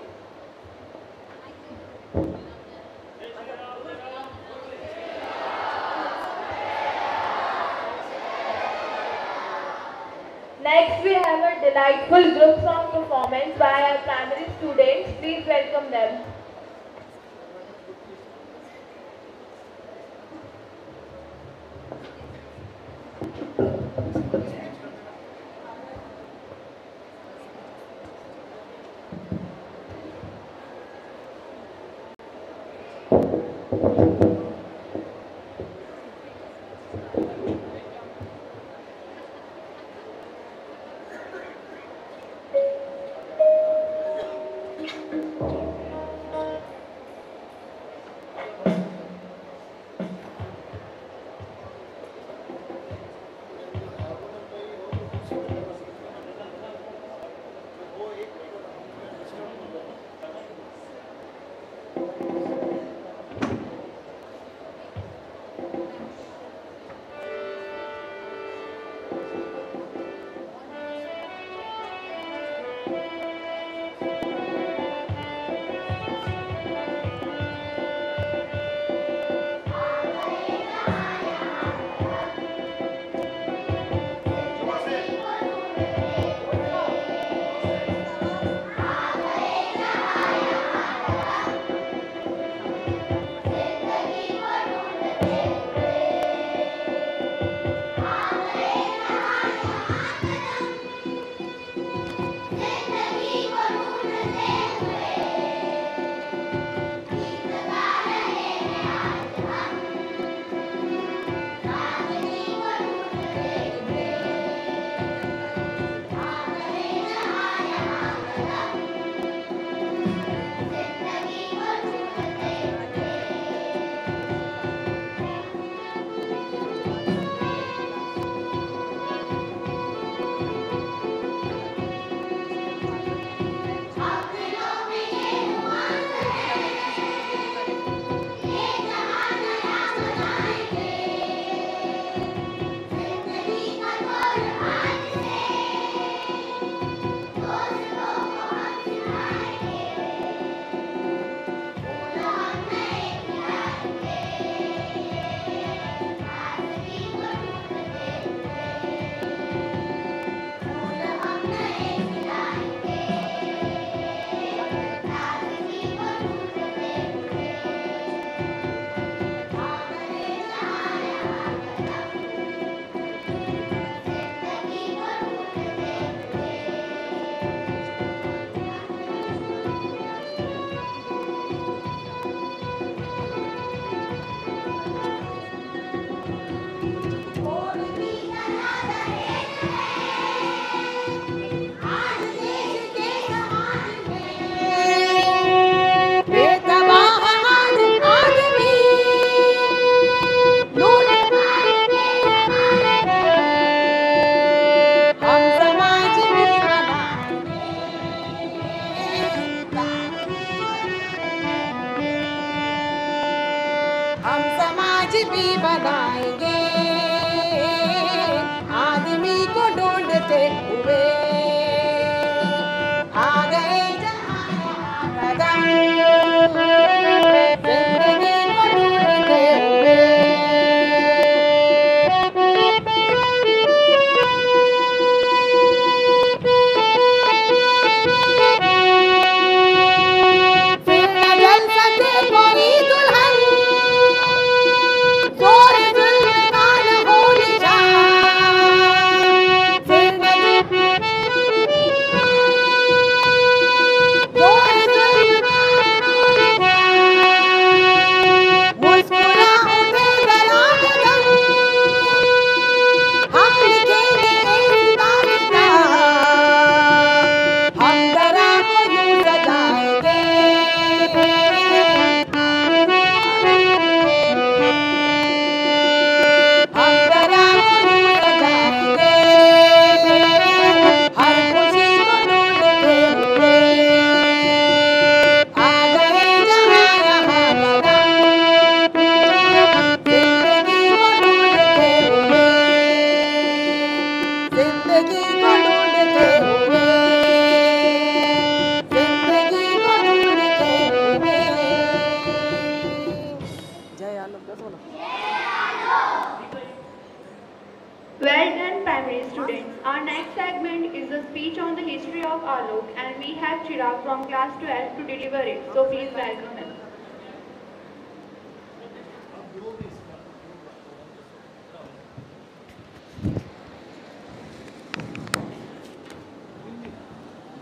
Next we have a delightful group song performance by our primary students. Please welcome them. हुए आ गए जहाँ कदम जिंदगी को ढूंढते हुए फिर न जल सके कोई दुल्हन जोर जुल्म का न हो निशान फिर न जोर जुल्म का न हो निशान मुस्कुरा उठे जरा कदम हम लिखेंगे ऐसी दास्तां हम जरा को यूं सजाएंगे हम जरा को यूं सजाएंगे हर खुशी को ढूंढते हुए आ गए जहाँ यहाँ कदम जिंदगी को ढूंढते हुए जिंदगी को ढूंढते हुए जिंदगी को ढूंढते हुए जय आलम का सोना Well done, primary students. Our next segment is a speech on the history of Alok, and we have Chirag from class 12 to deliver it. So please welcome him.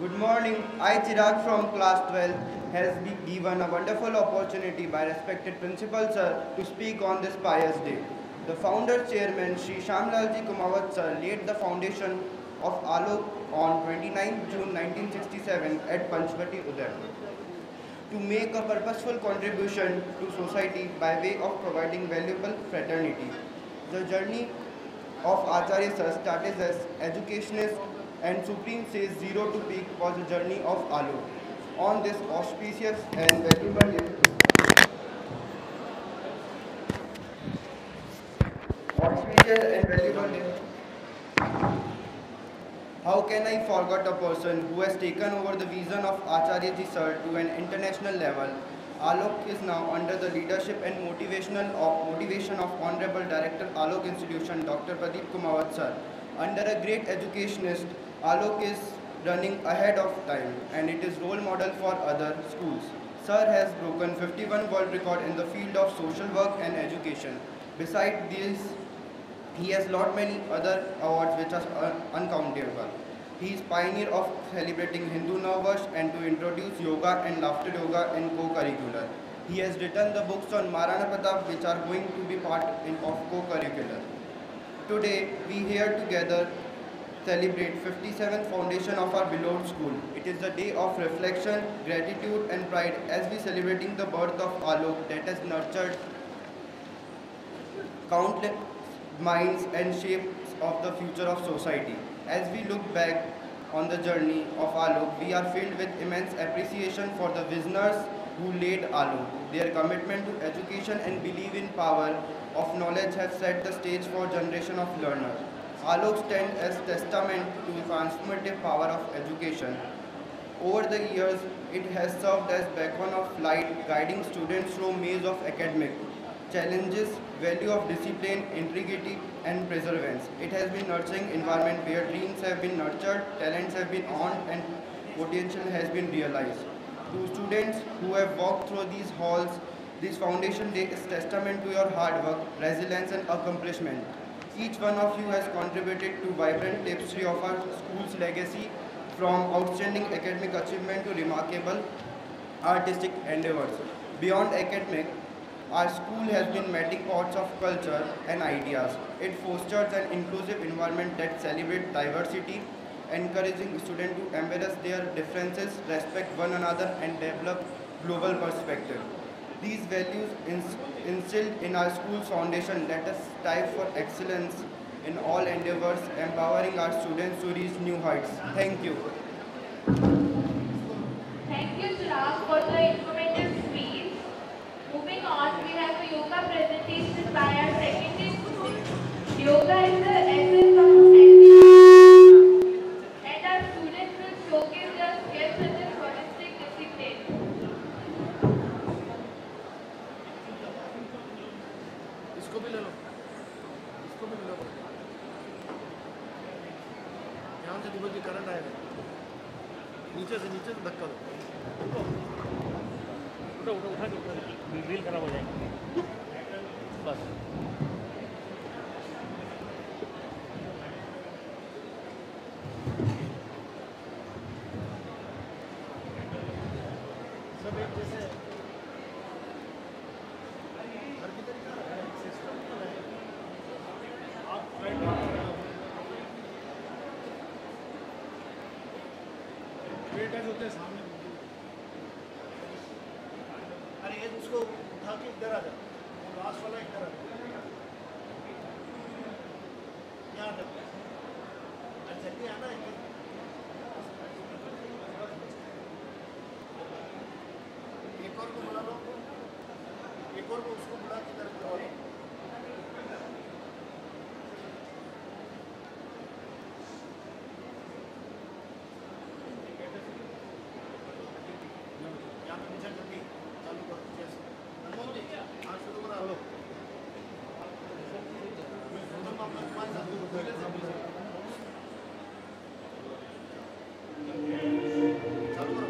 Good morning. I, Chirag from class 12, has been given a wonderful opportunity by respected principal sir to speak on this pious day. The founder chairman Shri Shamlalji Kumawat sir laid the foundation of Alok on 29 June 1967 at Panchvati, Udaipur to make a purposeful contribution to society by way of providing valuable fraternity. The journey of Acharya sir started as educationist and Supreme says zero to peak was the journey of Alok. On this auspicious and valuable day, how can I forget a person who has taken over the vision of Acharya ji sir to an international level? Alok is now under the leadership and motivation of Honorable Director Alok Institution, Dr. Pradeep Kumawat sir. Under a great educationist, Alok is running ahead of time and it is role model for other schools. Sir has broken 51 world record in the field of social work and education. Besides these, he has lot many other awards which are uncountable. He is pioneer of celebrating Hindu Navavarsh and to introduce yoga and laughter yoga in co-curricular. He has written the books on Maharana Pratap which are going to be part of co-curricular. Today we here together celebrate 57th foundation of our beloved school. It is a day of reflection, gratitude and pride as we celebrating the birth of Alok that has nurtured countless minds and shapes of the future of society. As we look back on the journey of Alok, we are filled with immense appreciation for the visionaries who laid Alok. Their commitment to education and belief in power of knowledge have set the stage for generation of learners. Alok stands as testament to the transformative power of education. Over the years, it has served as beacon of light, guiding students through maze of academic challenges, value of discipline, integrity, and perseverance. It has been nurturing environment where dreams have been nurtured, talents have been honed, and potential has been realized. To students who have walked through these halls, this Foundation Day is testament to your hard work, resilience, and accomplishment. Each one of you has contributed to vibrant tapestry of our school's legacy, from outstanding academic achievement to remarkable artistic endeavors. Beyond academic, our school has been melting pots of culture and ideas. It fosters an inclusive environment that celebrates diversity, encouraging students to embrace their differences, respect one another, and develop global perspective. These values instilled in our school's foundation let us strive for excellence in all endeavors, empowering our students to reach new heights. Thank you. Thank you, Chirag, for the informative speech. Moving on, we have a yoga presentation by our secondary student. Yoga is the essence of healthy. जी current आएगा, नीचे से धक्का दो। उठा के wheel खराब हो जाएगी बस। सब एक जैसे हर की तरीका है, सिस्टम है। आप बेटा जो होते हैं सामने, अरे ये उसको उठा के इधर आ जा, वो लास्ट वाला इधर आ जा, यहाँ तक जल्दी आना है। एक और को बुला लो, एक और को उसको बुला के इधर करवा लो। यहाँ पे नीचे करके चालू करो, जैसे अनमोल जी हाँ शुरू करा लो। तुम अपना तुम्हारे साथ पहले से पीछे चालू करो।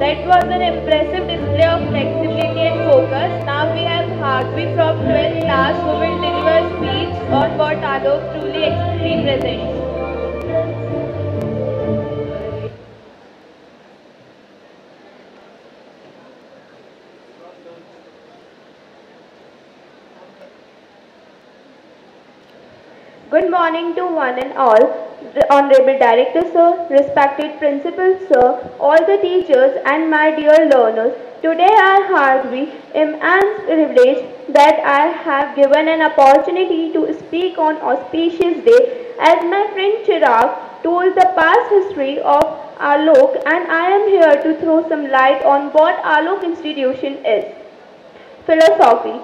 That was an impressive display of flexibility and focus. Now we have Hargvi from 12th class who will deliver a speech on what Alok truly represents. Good morning to one and all. Honorable Director Sir, respected Principal Sir, all the teachers and my dear learners. Today I heartily immense privilege that I have given an opportunity to speak on auspicious day as my friend Chirag told the past history of Alok, and I am here to throw some light on what Alok institution is. Philosophy.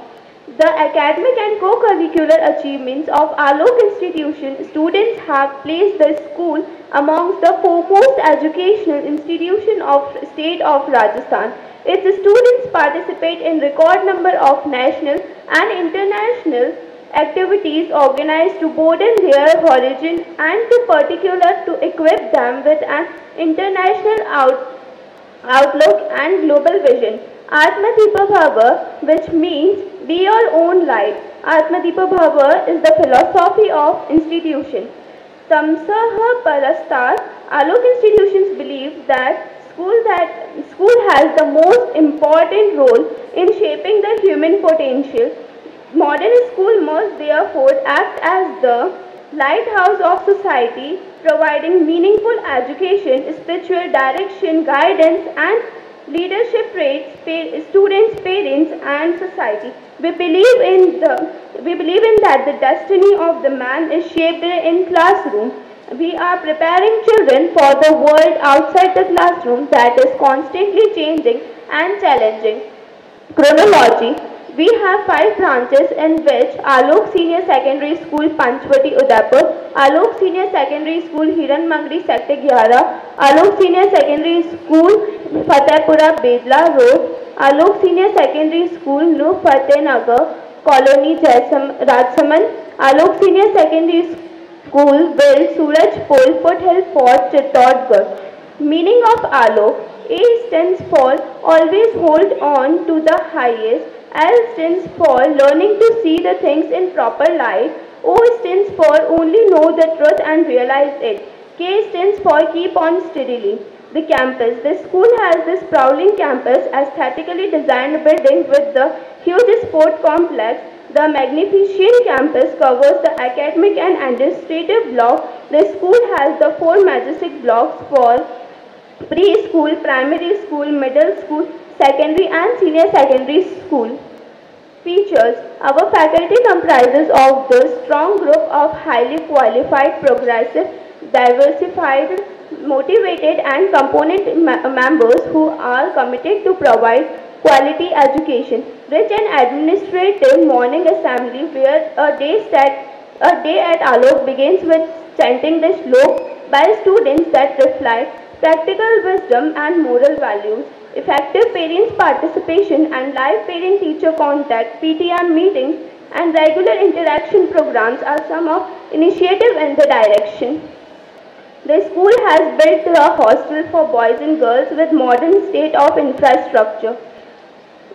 The academic and co-curricular achievements of Alok Institution students have placed the school amongst the foremost educational institution of state of Rajasthan. Its students participate in record number of national and international activities organized to broaden their horizon and to particular to equip them with an international outlook and global vision. Atmadipa Bhava, which means be your own light. Atmadipa Bhava is the philosophy of institution. Tamsaha Parastar, Alok institutions believe that school has the most important role in shaping the human potential. Modern school must therefore act as the lighthouse of society, providing meaningful education, spiritual direction, guidance, and leadership traits, students, parents, and society. We believe in that the destiny of the man is shaped in classroom. We are preparing children for the world outside the classroom that is constantly changing and challenging. Chronology. We have 5 branches in which Alok Senior Secondary School, Panchvati, Udaipur, Alok Senior Secondary School, Hiran Mangri, Sector 11, Alok Senior Secondary School, Fatehpura, Bedla Road, Alok Senior Secondary School, New Fatehnagar, Colony, Rajsaman, Alok Senior Secondary School, Will, Surajpur, Foothill Fort, Chittorgarh. Meaning of Alok. A stands for always hold on to the highest. L stands for learning to see the things in proper light. O stands for only know the truth and realize it. K stands for keep on steadily. The campus. The school has this sprawling campus, aesthetically designed building with the huge sport complex. The magnificent campus covers the academic and administrative block. The school has the 4 majestic blocks for preschool, primary school, middle school, secondary and senior secondary school. Features. Our faculty comprises of the strong group of highly qualified, progressive, diversified, motivated and component members who are committed to provide quality education. Rich and administrative morning assembly where a day at Alok begins with chanting the shlok by students that reflect practical wisdom and moral values. Effective parents' participation and live parent-teacher contact, PTM meetings, and regular interaction programs are some of initiative in the direction. The school has built a hostel for boys and girls with modern state of infrastructure.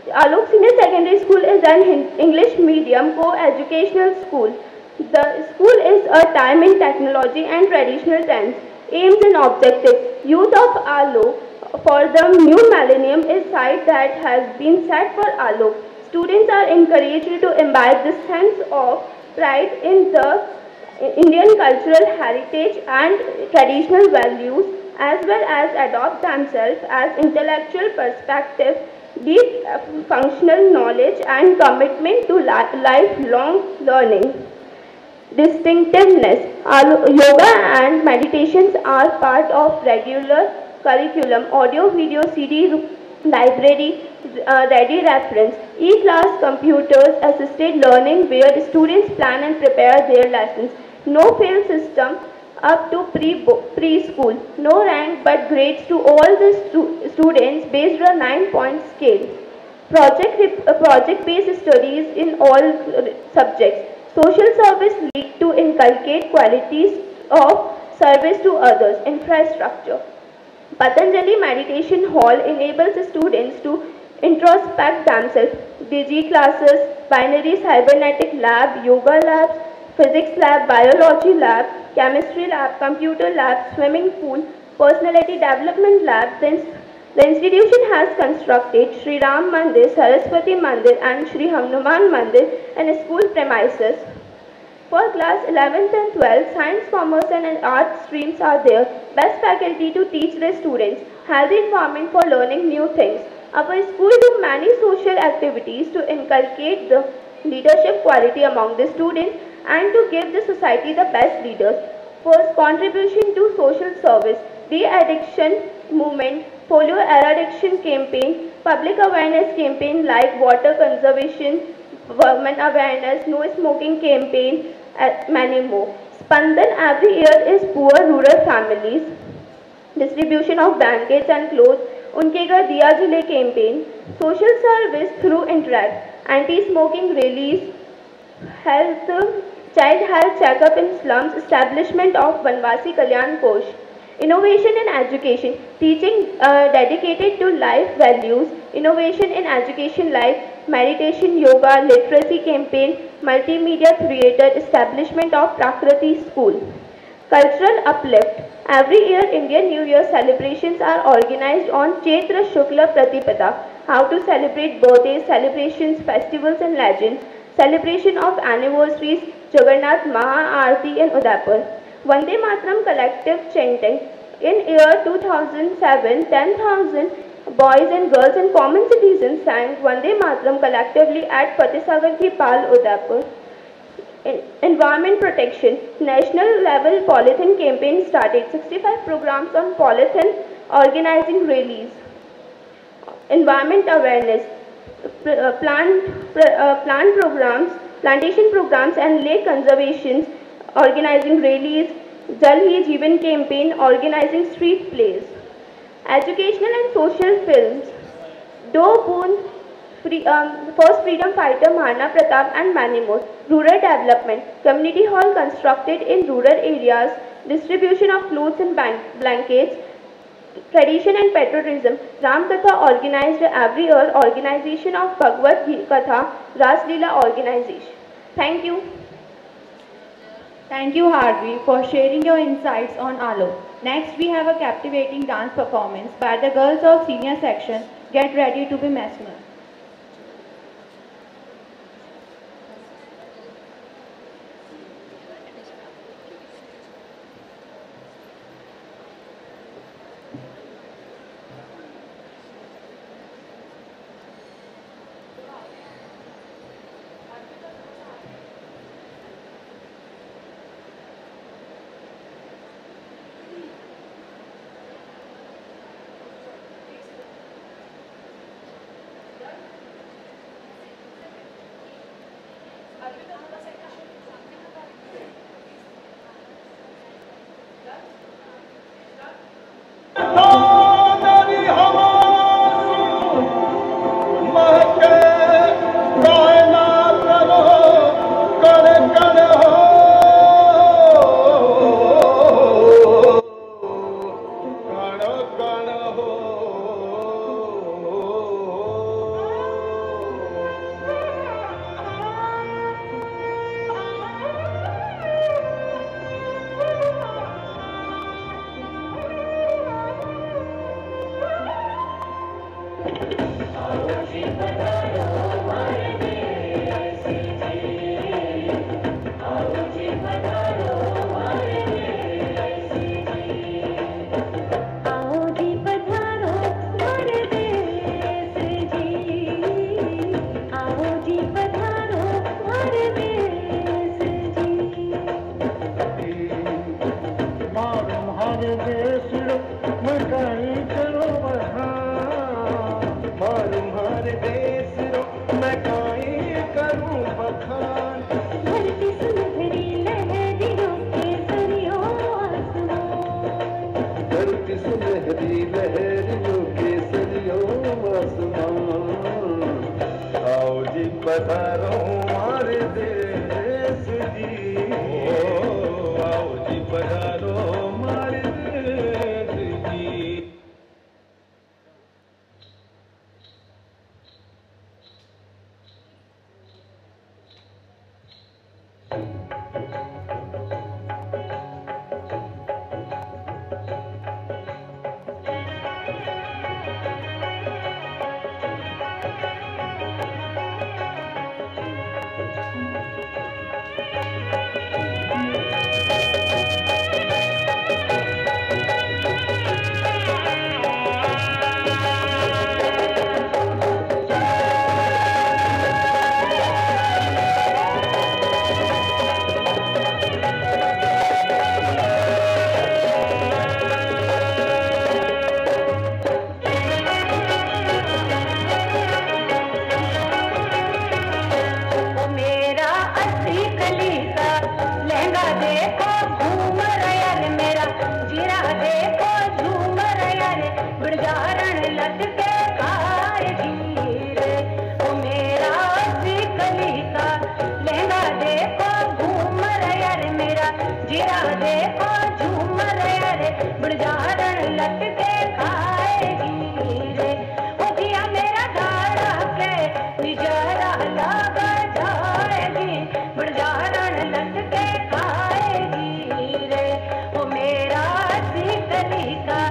Alok Senior Secondary School is an English medium co-educational school. The school is a time in technology and traditional tense. Aims and objectives. Youth of Alok for the new millennium is site that has been set for Alok. Students are encouraged to imbibe the sense of pride in the Indian cultural heritage and traditional values, as well as adopt themselves as intellectual perspective, deep functional knowledge and commitment to lifelong learning. Distinctiveness. Yoga and meditations are part of regular curriculum. Audio, video, CD, library, ready reference. E-class computers assisted learning where students plan and prepare their lessons. No fail system up to preschool. No rank but grades to all the students based on 9-point scale. Project-based studies in all subjects. Social service lead to inculcate qualities of service to others. Infrastructure. Patanjali Meditation Hall enables students to introspect themselves. Digi classes, binary cybernetic lab, yoga labs, physics lab, biology lab, chemistry lab, computer lab, swimming pool, personality development lab. The institution has constructed Sri Ram Mandir, Saraswati Mandir and Sri Hanuman Mandir in school premises. For class 11th and 12th, science, commerce and art streams are there. Best faculty to teach the students. Healthy environment for learning new things. Our school do many social activities to inculcate the leadership quality among the students and to give the society the best leaders. First, contribution to social service. De-addiction movement, polio eradication campaign, public awareness campaign like water conservation, women awareness, no smoking campaign, many more. Spandan every year is poor rural families. Distribution of blankets and clothes, Unke Ghar Diya Jile campaign, social service through Interact, anti-smoking rallies, health, child health checkup in slums, establishment of Vanvasi Kalyan Kosh. Innovation in education, teaching dedicated to life values, innovation in education like meditation, yoga, literacy campaign, multimedia theatre, establishment of Prakriti School. Cultural uplift. Every year Indian New Year celebrations are organized on Chaitra Shukla Pratipada. How to celebrate birthdays, celebrations, festivals and legends. Celebration of anniversaries, Jagannath Maha Aarti in Udaipur. Vande Mataram collective chanting. In year 2007, 10,000 boys and girls and common citizens sang Vande Mataram collectively at Fatehsagar Ki Pal, Udaipur. Environment protection. National level polythene campaign started. 65 programs on polythene, organizing rallies. Environment awareness. Plant programs, plantation programs and lake conservations, organizing rallies. Jal Hi Jeevan campaign, organizing street plays. Educational and social films. Do Boon, first freedom fighter Mahana Pratap and many more. Rural development. Community hall constructed in rural areas. Distribution of clothes and blankets. Tradition and patriotism. Ram Katha organized every year. Organization of Bhagavad Katha. Ras Leela organization. Thank you. Thank you, Harvey, for sharing your insights on Alok. Next, we have a captivating dance performance by the girls of senior section. Get ready to be mesmerized. लटके खाएगी रे। ओ मेरा कली का लहंगा देखो घूम रहा रे, मेरा जीरा देखो झूम रहा रे, बुढ़जारन लटके खाएगी रे। ओ जिया मेरा धारा के निजारा लग जाएगी, बुढ़जारन लटके खाएगी रे। ओ मेरा कली का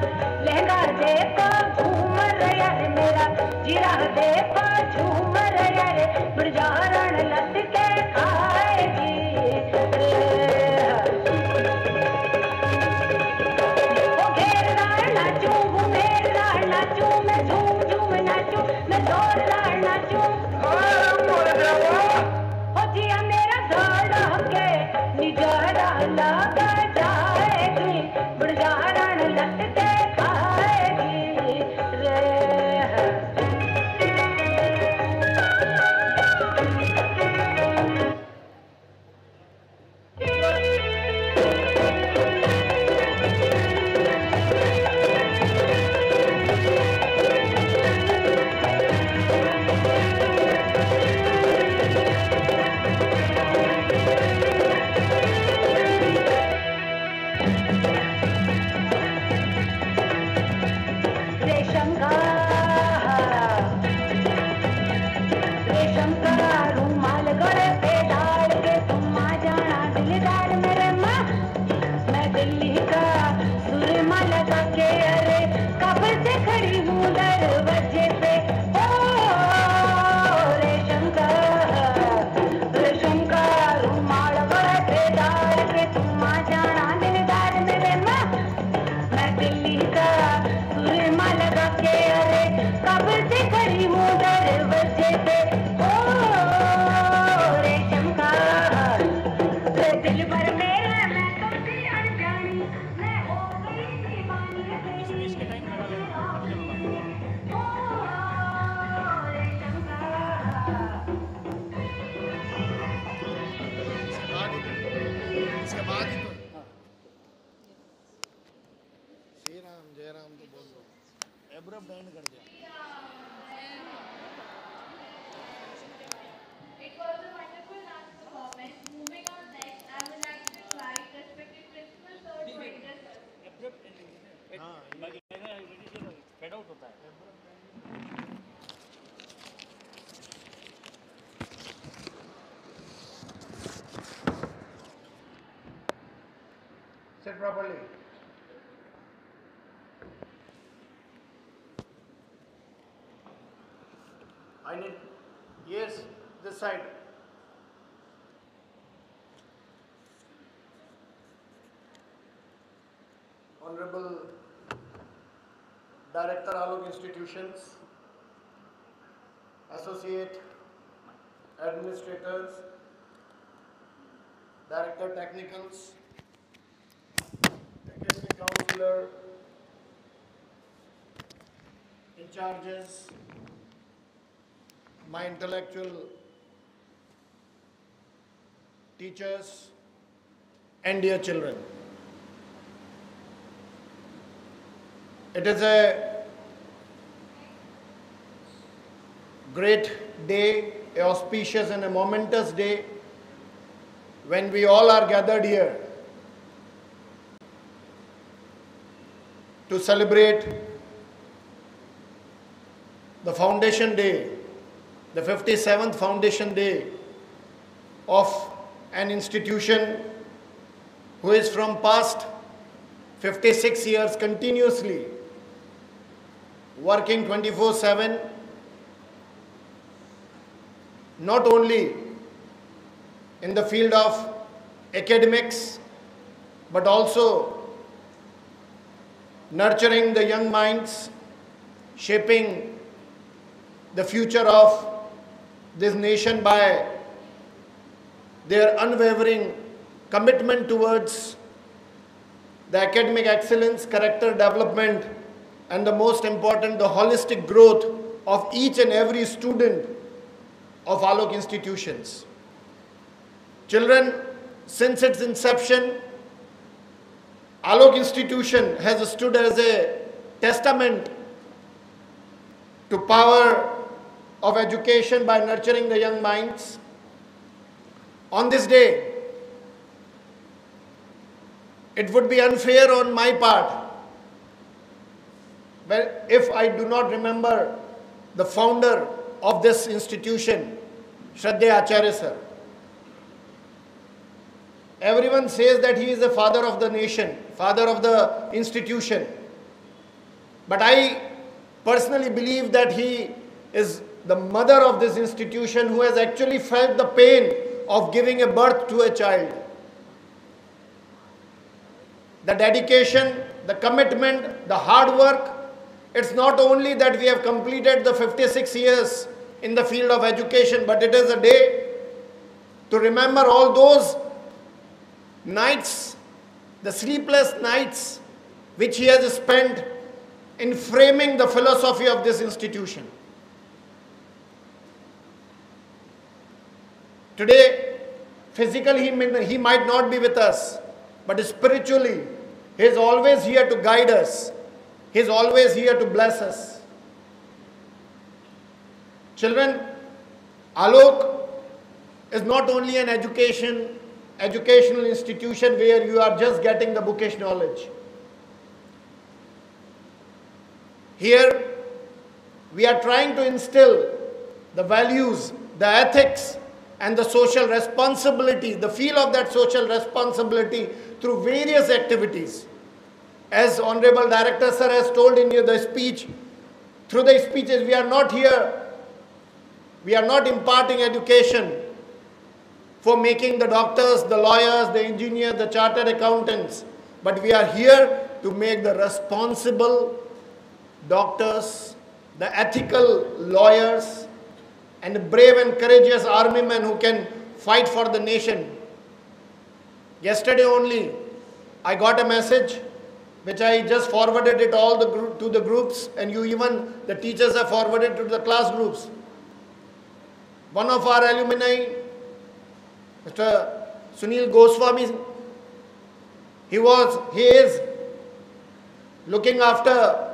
लहंगा देखो घूम रहा रे, मेरा जीरा देखो झूम रहा रे, बुढ़जारन लटके खाएगी रे। ओ घेरदार नाचूं, घुमेरदार नाचूं, मैं झूम झूम नाचूं, मैं जोरदार नाचूं। ओ जिया मेरा धड़ा के निजारा लग जाएगी, बुढ़जारन लटके खाएगी रे। रेशम का रुमाल गले पे डाल के तुम आ जाना दिलदार मेरे माँ। मैं दिल्ली का सुरमा लगा के अरे कब से खड़ी हूँ दरवाजे पे। ओ रेशम का रुमाल गले पे डाल के तुम आ जाना दिलदार मेरे माँ। मैं दिल्ली का सुरमा लगा के अरे कब से खड़ी हूँ दरवाजे पे। ओ रेशम का दिल भर मेरा मैं तुमसे अनजानी, मैं हो गई दीवानी तेरी। ओ रेशम इसके बाद ही तो श्री राम जय राम तो बोल दो, एब्रप्ट एंड कर दिया। It was a wonderful dance performance. Moving on next, I would like to invite respected principal sir to address us. Fade out होता है। Sit properly. I need, yes, this side. Honorable Director, Alok Institutions, Associate Administrators, Director Technicals, Academic Counselor, in charges, my intellectual teachers, and dear children. It is a great day, a auspicious and a momentous day when we all are gathered here to celebrate the Foundation Day, the 57th Foundation Day of an institution who is from past 56 years continuously working 24/7, not only in the field of academics, but also nurturing the young minds, shaping the future of this nation by their unwavering commitment towards the academic excellence, character development, and the most important, the holistic growth of each and every student of Alok institutions. Children, since its inception, Alok institution has stood as a testament to power of education by nurturing the young minds. On this day, it would be unfair on my part if I do not remember the founder of this institution, Shraddha Acharya sir. Everyone says that he is the father of the nation, father of the institution. But I personally believe that he is the mother of this institution who has actually felt the pain of giving a birth to a child. The dedication, the commitment, the hard work, it's not only that we have completed the 56 years in the field of education, but it is a day to remember all those nights, the sleepless nights which he has spent in framing the philosophy of this institution. Today, physically he might not be with us, but spiritually he is always here to guide us. He is always here to bless us. Children, Alok is not only an educational institution where you are just getting the bookish knowledge. Here, we are trying to instill the values, the ethics, and the social responsibility, the feel of that social responsibility through various activities. As Honorable Director Sir has told in the speech, through the speeches, we are not here, we are not imparting education for making the doctors, the lawyers, the engineers, the chartered accountants, but we are here to make the responsible doctors, the ethical lawyers, and the brave and courageous army men who can fight for the nation. Yesterday only, I got a message which I just forwarded it all to the groups, and you even, the teachers have forwarded to the class groups. One of our alumni, Mr. Sunil Goswami, he is looking after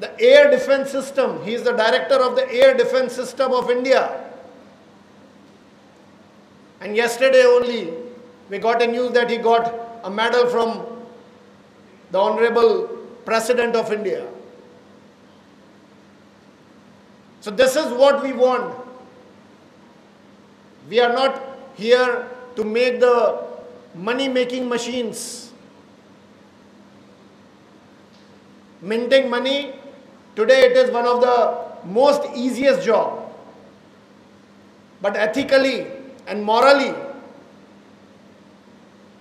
the air defense system. He is the director of the air defense system of India. And yesterday only, we got a news that he got a medal from the Honorable President of India. So this is what we want. We are not here to make the money-making machines. Minting money, today it is one of the most easiest job. But ethically and morally,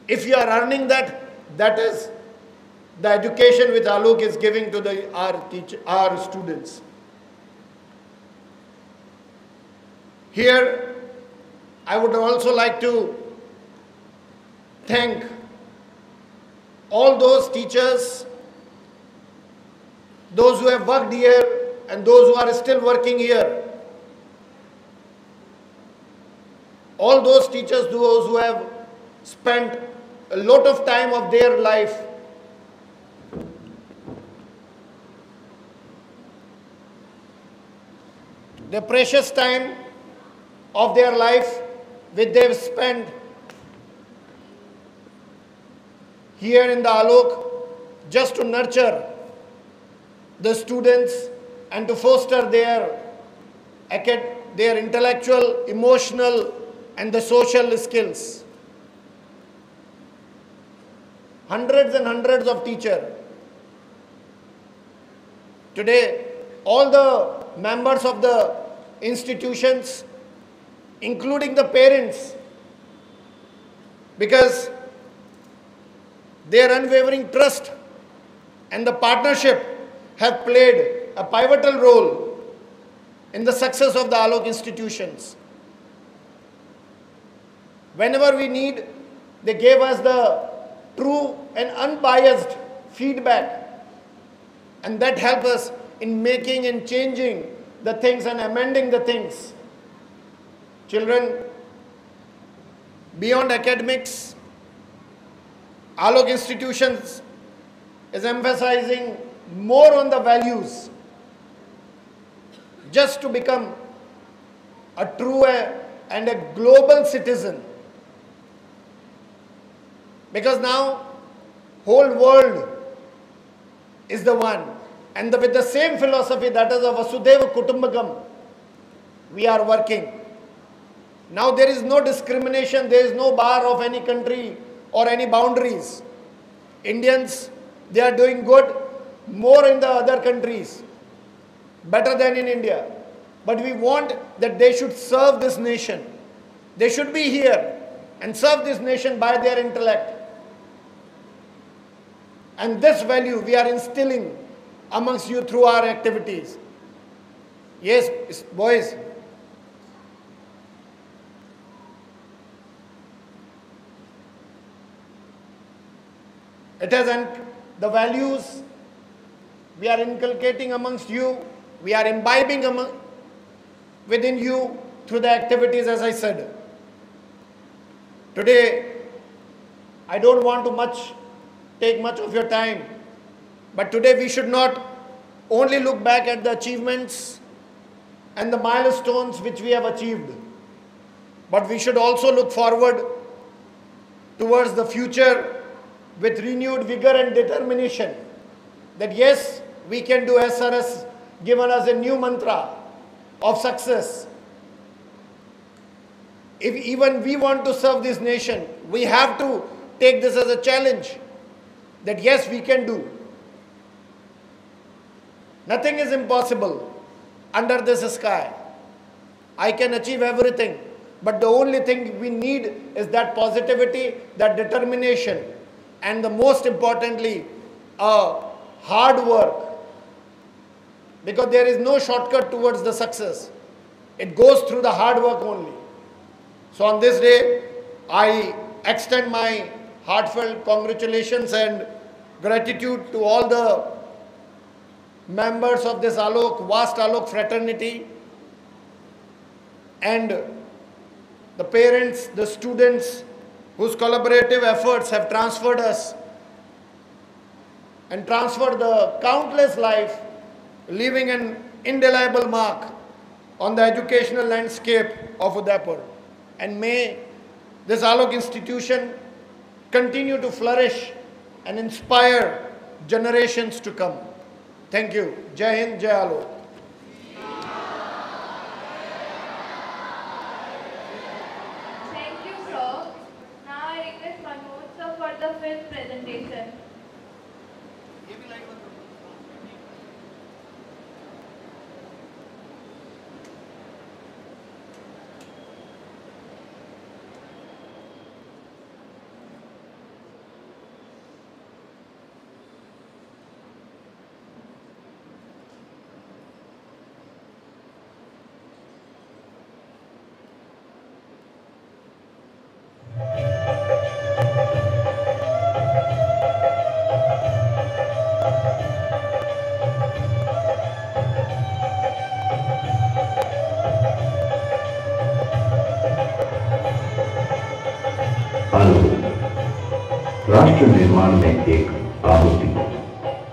if you are earning that, that is the education which Alok is giving to our students. Here, I would also like to thank all those teachers, those who have worked here and those who are still working here. All those teachers, those who have spent a lot of time of their life the precious time of their life which they have spent here in the Alok just to nurture the students and to foster their intellectual, emotional and the social skills. Hundreds and hundreds of teachers. Today, all the members of the institutions, including the parents, because their unwavering trust and the partnership have played a pivotal role in the success of the Alok institutions. Whenever we need, they gave us the true and unbiased feedback, and that helped us in making and changing the things and amending the things. Children, beyond academics, Alok institutions is emphasizing more on the values. just to become a true and a global citizen. Because now whole world is the one, and with the same philosophy, that is a Vasudhaiva Kutumbakam, we are working. Now there is no discrimination, there is no bar of any country or any boundaries. Indians, they are doing good, more in the other countries, better than in India. But we want that they should serve this nation. They should be here and serve this nation by their intellect. And this value we are instilling amongst you through our activities. Yes, boys. It is the values we are inculcating amongst you, we are imbibing within you through the activities, as I said. Today, I don't want to take much of your time, but today we should not only look back at the achievements and the milestones which we have achieved, but we should also look forward towards the future with renewed vigor and determination, that yes, we can do, as Sir has given us a new mantra of success. If even we want to serve this nation, we have to take this as a challenge, that yes, we can do. Nothing is impossible under this sky. I can achieve everything, but the only thing we need is that positivity, that determination, and the most importantly, hard work. Because there is no shortcut towards the success. It goes through the hard work only. So on this day, I extend my heartfelt congratulations and gratitude to all the members of this vast Alok fraternity, and the parents, the students, whose collaborative efforts have transferred us and transferred the countless life, leaving an indelible mark on the educational landscape of Udaipur. And may this Alok institution continue to flourish and inspire generations to come. Thank you. Jai Hind, Jai Alok. Thank you, sir. Now I request Manoj sir for the fifth presentation. राष्ट्र निर्माण में एक आहुति,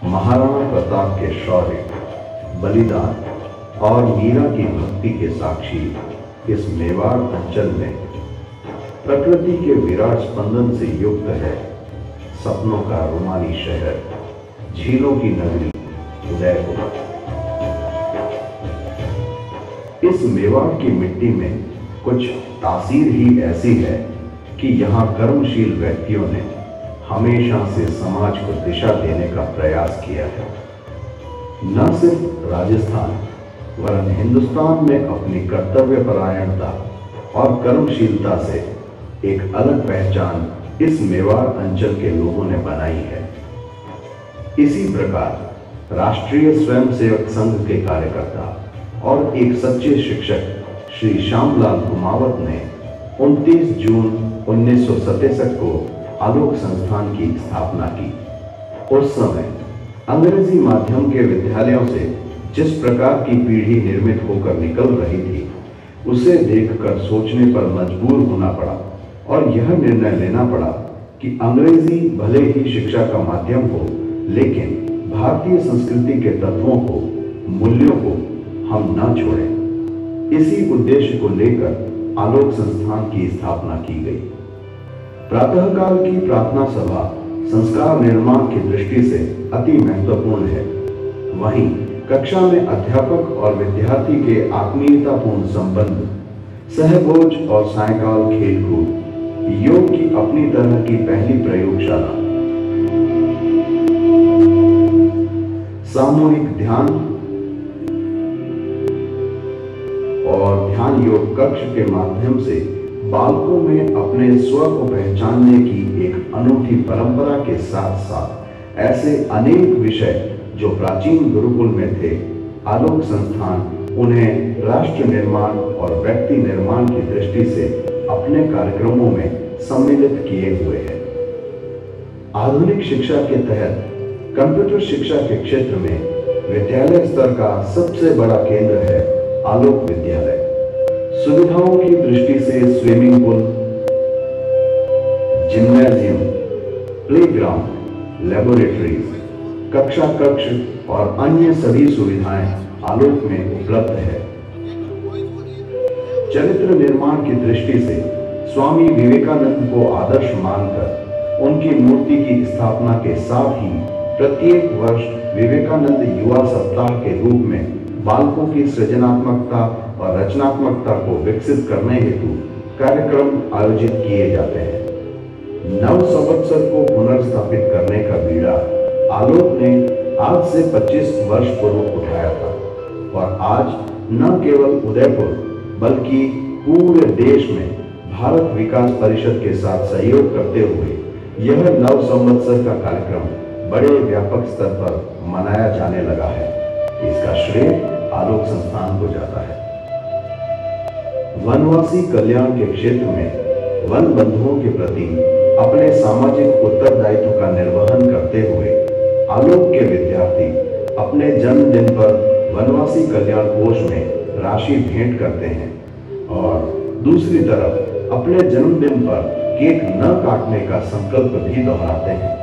महाराणा प्रताप के शौर्य, बलिदान और मीरा की भक्ति के साक्षी इस मेवाड़ अंचल में प्रकृति के विराट स्पंदन से युक्त है सपनों का रोमानी शहर, झीलों की नगरी उदयपुर। इस मेवाड़ की मिट्टी में कुछ तासीर ही ऐसी है कि यहाँ कर्मशील व्यक्तियों ने हमेशा से समाज को दिशा देने का प्रयास किया है। न सिर्फ राजस्थान वरन हिंदुस्तान में अपनी कर्तव्यपरायणता और कर्मशीलता से एक अलग पहचान इस मेवाड़ अंचल के लोगों ने बनाई है। इसी प्रकार राष्ट्रीय स्वयंसेवक संघ के कार्यकर्ता और एक सच्चे शिक्षक श्री श्यामलाल कुमावत ने 29 जून 1967 को आलोक संस्थान की स्थापना की। उस समय अंग्रेजी माध्यम के विद्यालयों से जिस प्रकार की पीढ़ी निर्मित होकर निकल रही थी, उसे देखकर सोचने पर मजबूर होना पड़ा और यह निर्णय लेना पड़ा कि अंग्रेजी भले ही शिक्षा का माध्यम हो, लेकिन भारतीय संस्कृति के तत्वों को, मूल्यों को हम न छोड़ें। इसी उद्देश्य को लेकर आलोक संस्थान की स्थापना की गई। प्रातःकाल की प्रार्थना सभा संस्कार निर्माण की दृष्टि से अति महत्वपूर्ण है। वहीं कक्षा में अध्यापक और विद्यार्थी के आत्मीयतापूर्ण संबंध, सहभोज और सायंकाल खेलकूद, योग की अपनी तरह की पहली प्रयोगशाला, सामूहिक ध्यान और ध्यान योग कक्ष के माध्यम से बालकों में अपने स्व को पहचानने की एक अनूठी परंपरा के साथ साथ ऐसे अनेक विषय जो प्राचीन गुरुकुल में थे, आलोक संस्थान उन्हें राष्ट्र निर्माण और व्यक्ति निर्माण की दृष्टि से अपने कार्यक्रमों में सम्मिलित किए हुए हैं। आधुनिक शिक्षा के तहत कंप्यूटर शिक्षा के क्षेत्र में विद्यालय स्तर का सबसे बड़ा केंद्र है आलोक विद्यालय। सुविधाओं की दृष्टि से swimming pool, gymnasium, playground, laboratories, कक्षा कक्ष और अन्य सभी सुविधाएं आलोक में उपलब्ध है। चरित्र निर्माण की दृष्टि से स्वामी विवेकानंद को आदर्श मानकर उनकी मूर्ति की स्थापना के साथ ही प्रत्येक वर्ष विवेकानंद युवा सप्ताह के रूप में बालकों की सृजनात्मकता और रचनात्मकता को विकसित करने हेतु कार्यक्रम आयोजित किए जाते हैं। नव संवत्सर को पुनर्स्थापित करने का बीड़ा आलोक ने आज से 25 वर्ष पूर्व उठाया था और आज न केवल उदयपुर बल्कि पूरे देश में भारत विकास परिषद के साथ सहयोग करते हुए यह नव संवत्सर का कार्यक्रम बड़े व्यापक स्तर पर मनाया जाने लगा है। इसका श्रेय आलोक संस्थान को जाता है। वनवासी कल्याण के क्षेत्र में वन बंधुओं के प्रति अपने सामाजिक उत्तरदायित्व का निर्वहन करते हुए आलोक के विद्यार्थी अपने जन्मदिन पर वनवासी कल्याण कोष में राशि भेंट करते हैं और दूसरी तरफ अपने जन्मदिन पर केक न काटने का संकल्प भी दोहराते हैं।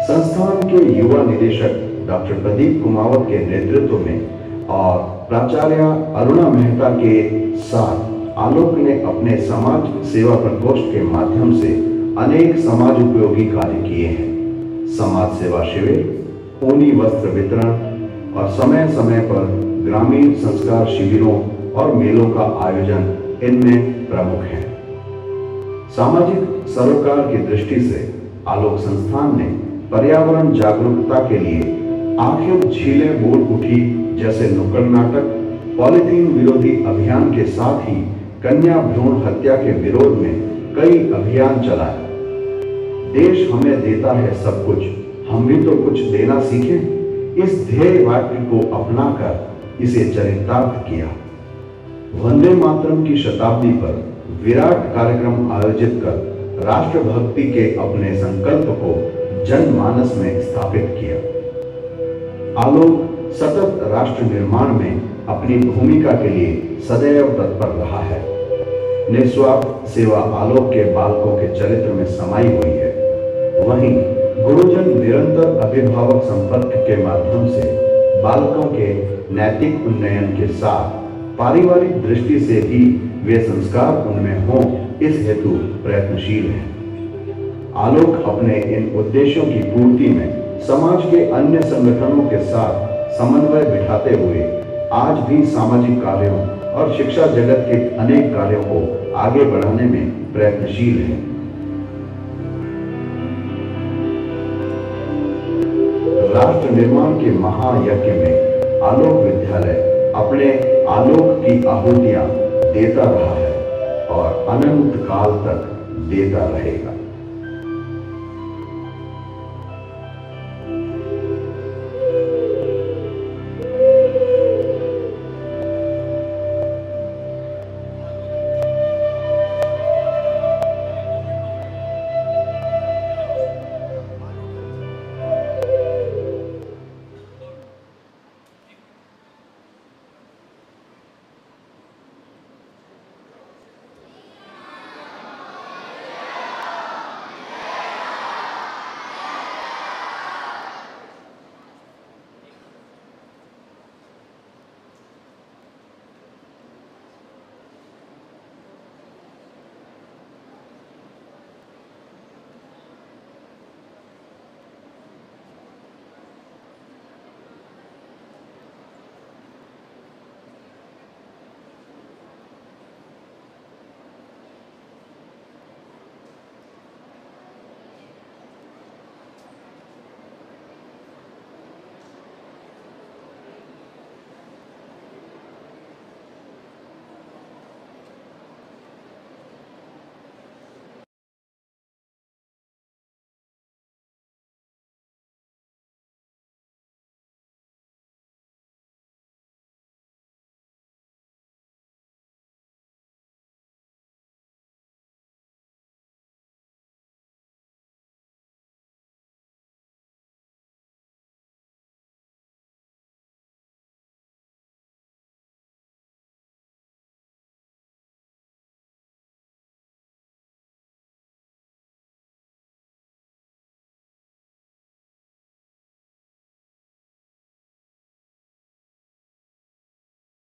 संस्थान के युवा निदेशक डॉक्टर प्रदीप कुमावत के नेतृत्व में और प्राचार्य अरुणा मेहता के साथ आलोक ने अपने समाज सेवा प्रकोष्ठ के माध्यम से अनेक समाज उपयोगी कार्य किए हैं। समाज सेवा शिविर, ऊनी वस्त्र वितरण और समय समय पर ग्रामीण संस्कार शिविरों और मेलों का आयोजन इनमें प्रमुख हैं। सामाजिक सरोकार की दृष्टि से आलोक संस्थान ने पर्यावरण जागरूकता के लिए आखिर झीलें बोल उठी जैसे नुक्कड़ नाटक, पॉलीथीन विरोधी अभियान के साथ ही कन्या भ्रूण हत्या के विरोध में कई अभियान चलाए। देश हमें देता है सब कुछ, हम भी तो कुछ देना सीखें। इस ध्येय वाक्य को अपनाकर इसे चरितार्थ किया। वंदे मातरम की शताब्दी पर विराट कार्यक्रम आयोजित कर राष्ट्रभक्ति के अपने संकल्प को जनमानस में स्थापित किया। आलोक सतत राष्ट्र निर्माण में अपनी भूमिका के लिए सदैव तत्पर रहा है। निस्वार्थ सेवा आलोक के बालकों के चरित्र में समाई हुई है। वहीं गुरुजन निरंतर अभिभावक संपर्क के माध्यम से बालकों के नैतिक उन्नयन के साथ पारिवारिक दृष्टि से भी वे संस्कार उनमें हों, इस हेतु प्रयत्नशील हैं। आलोक अपने इन उद्देश्यों की पूर्ति में समाज के अन्य संगठनों के साथ समन्वय बिठाते हुए आज भी सामाजिक कार्यों और शिक्षा जगत के अनेक कार्यों को आगे बढ़ाने में प्रयत्नशील है। राष्ट्र निर्माण के महायज्ञ में आलोक विद्यालय अपने आलोक की आहुतियां देता रहा है और अनंत काल तक देता रहेगा।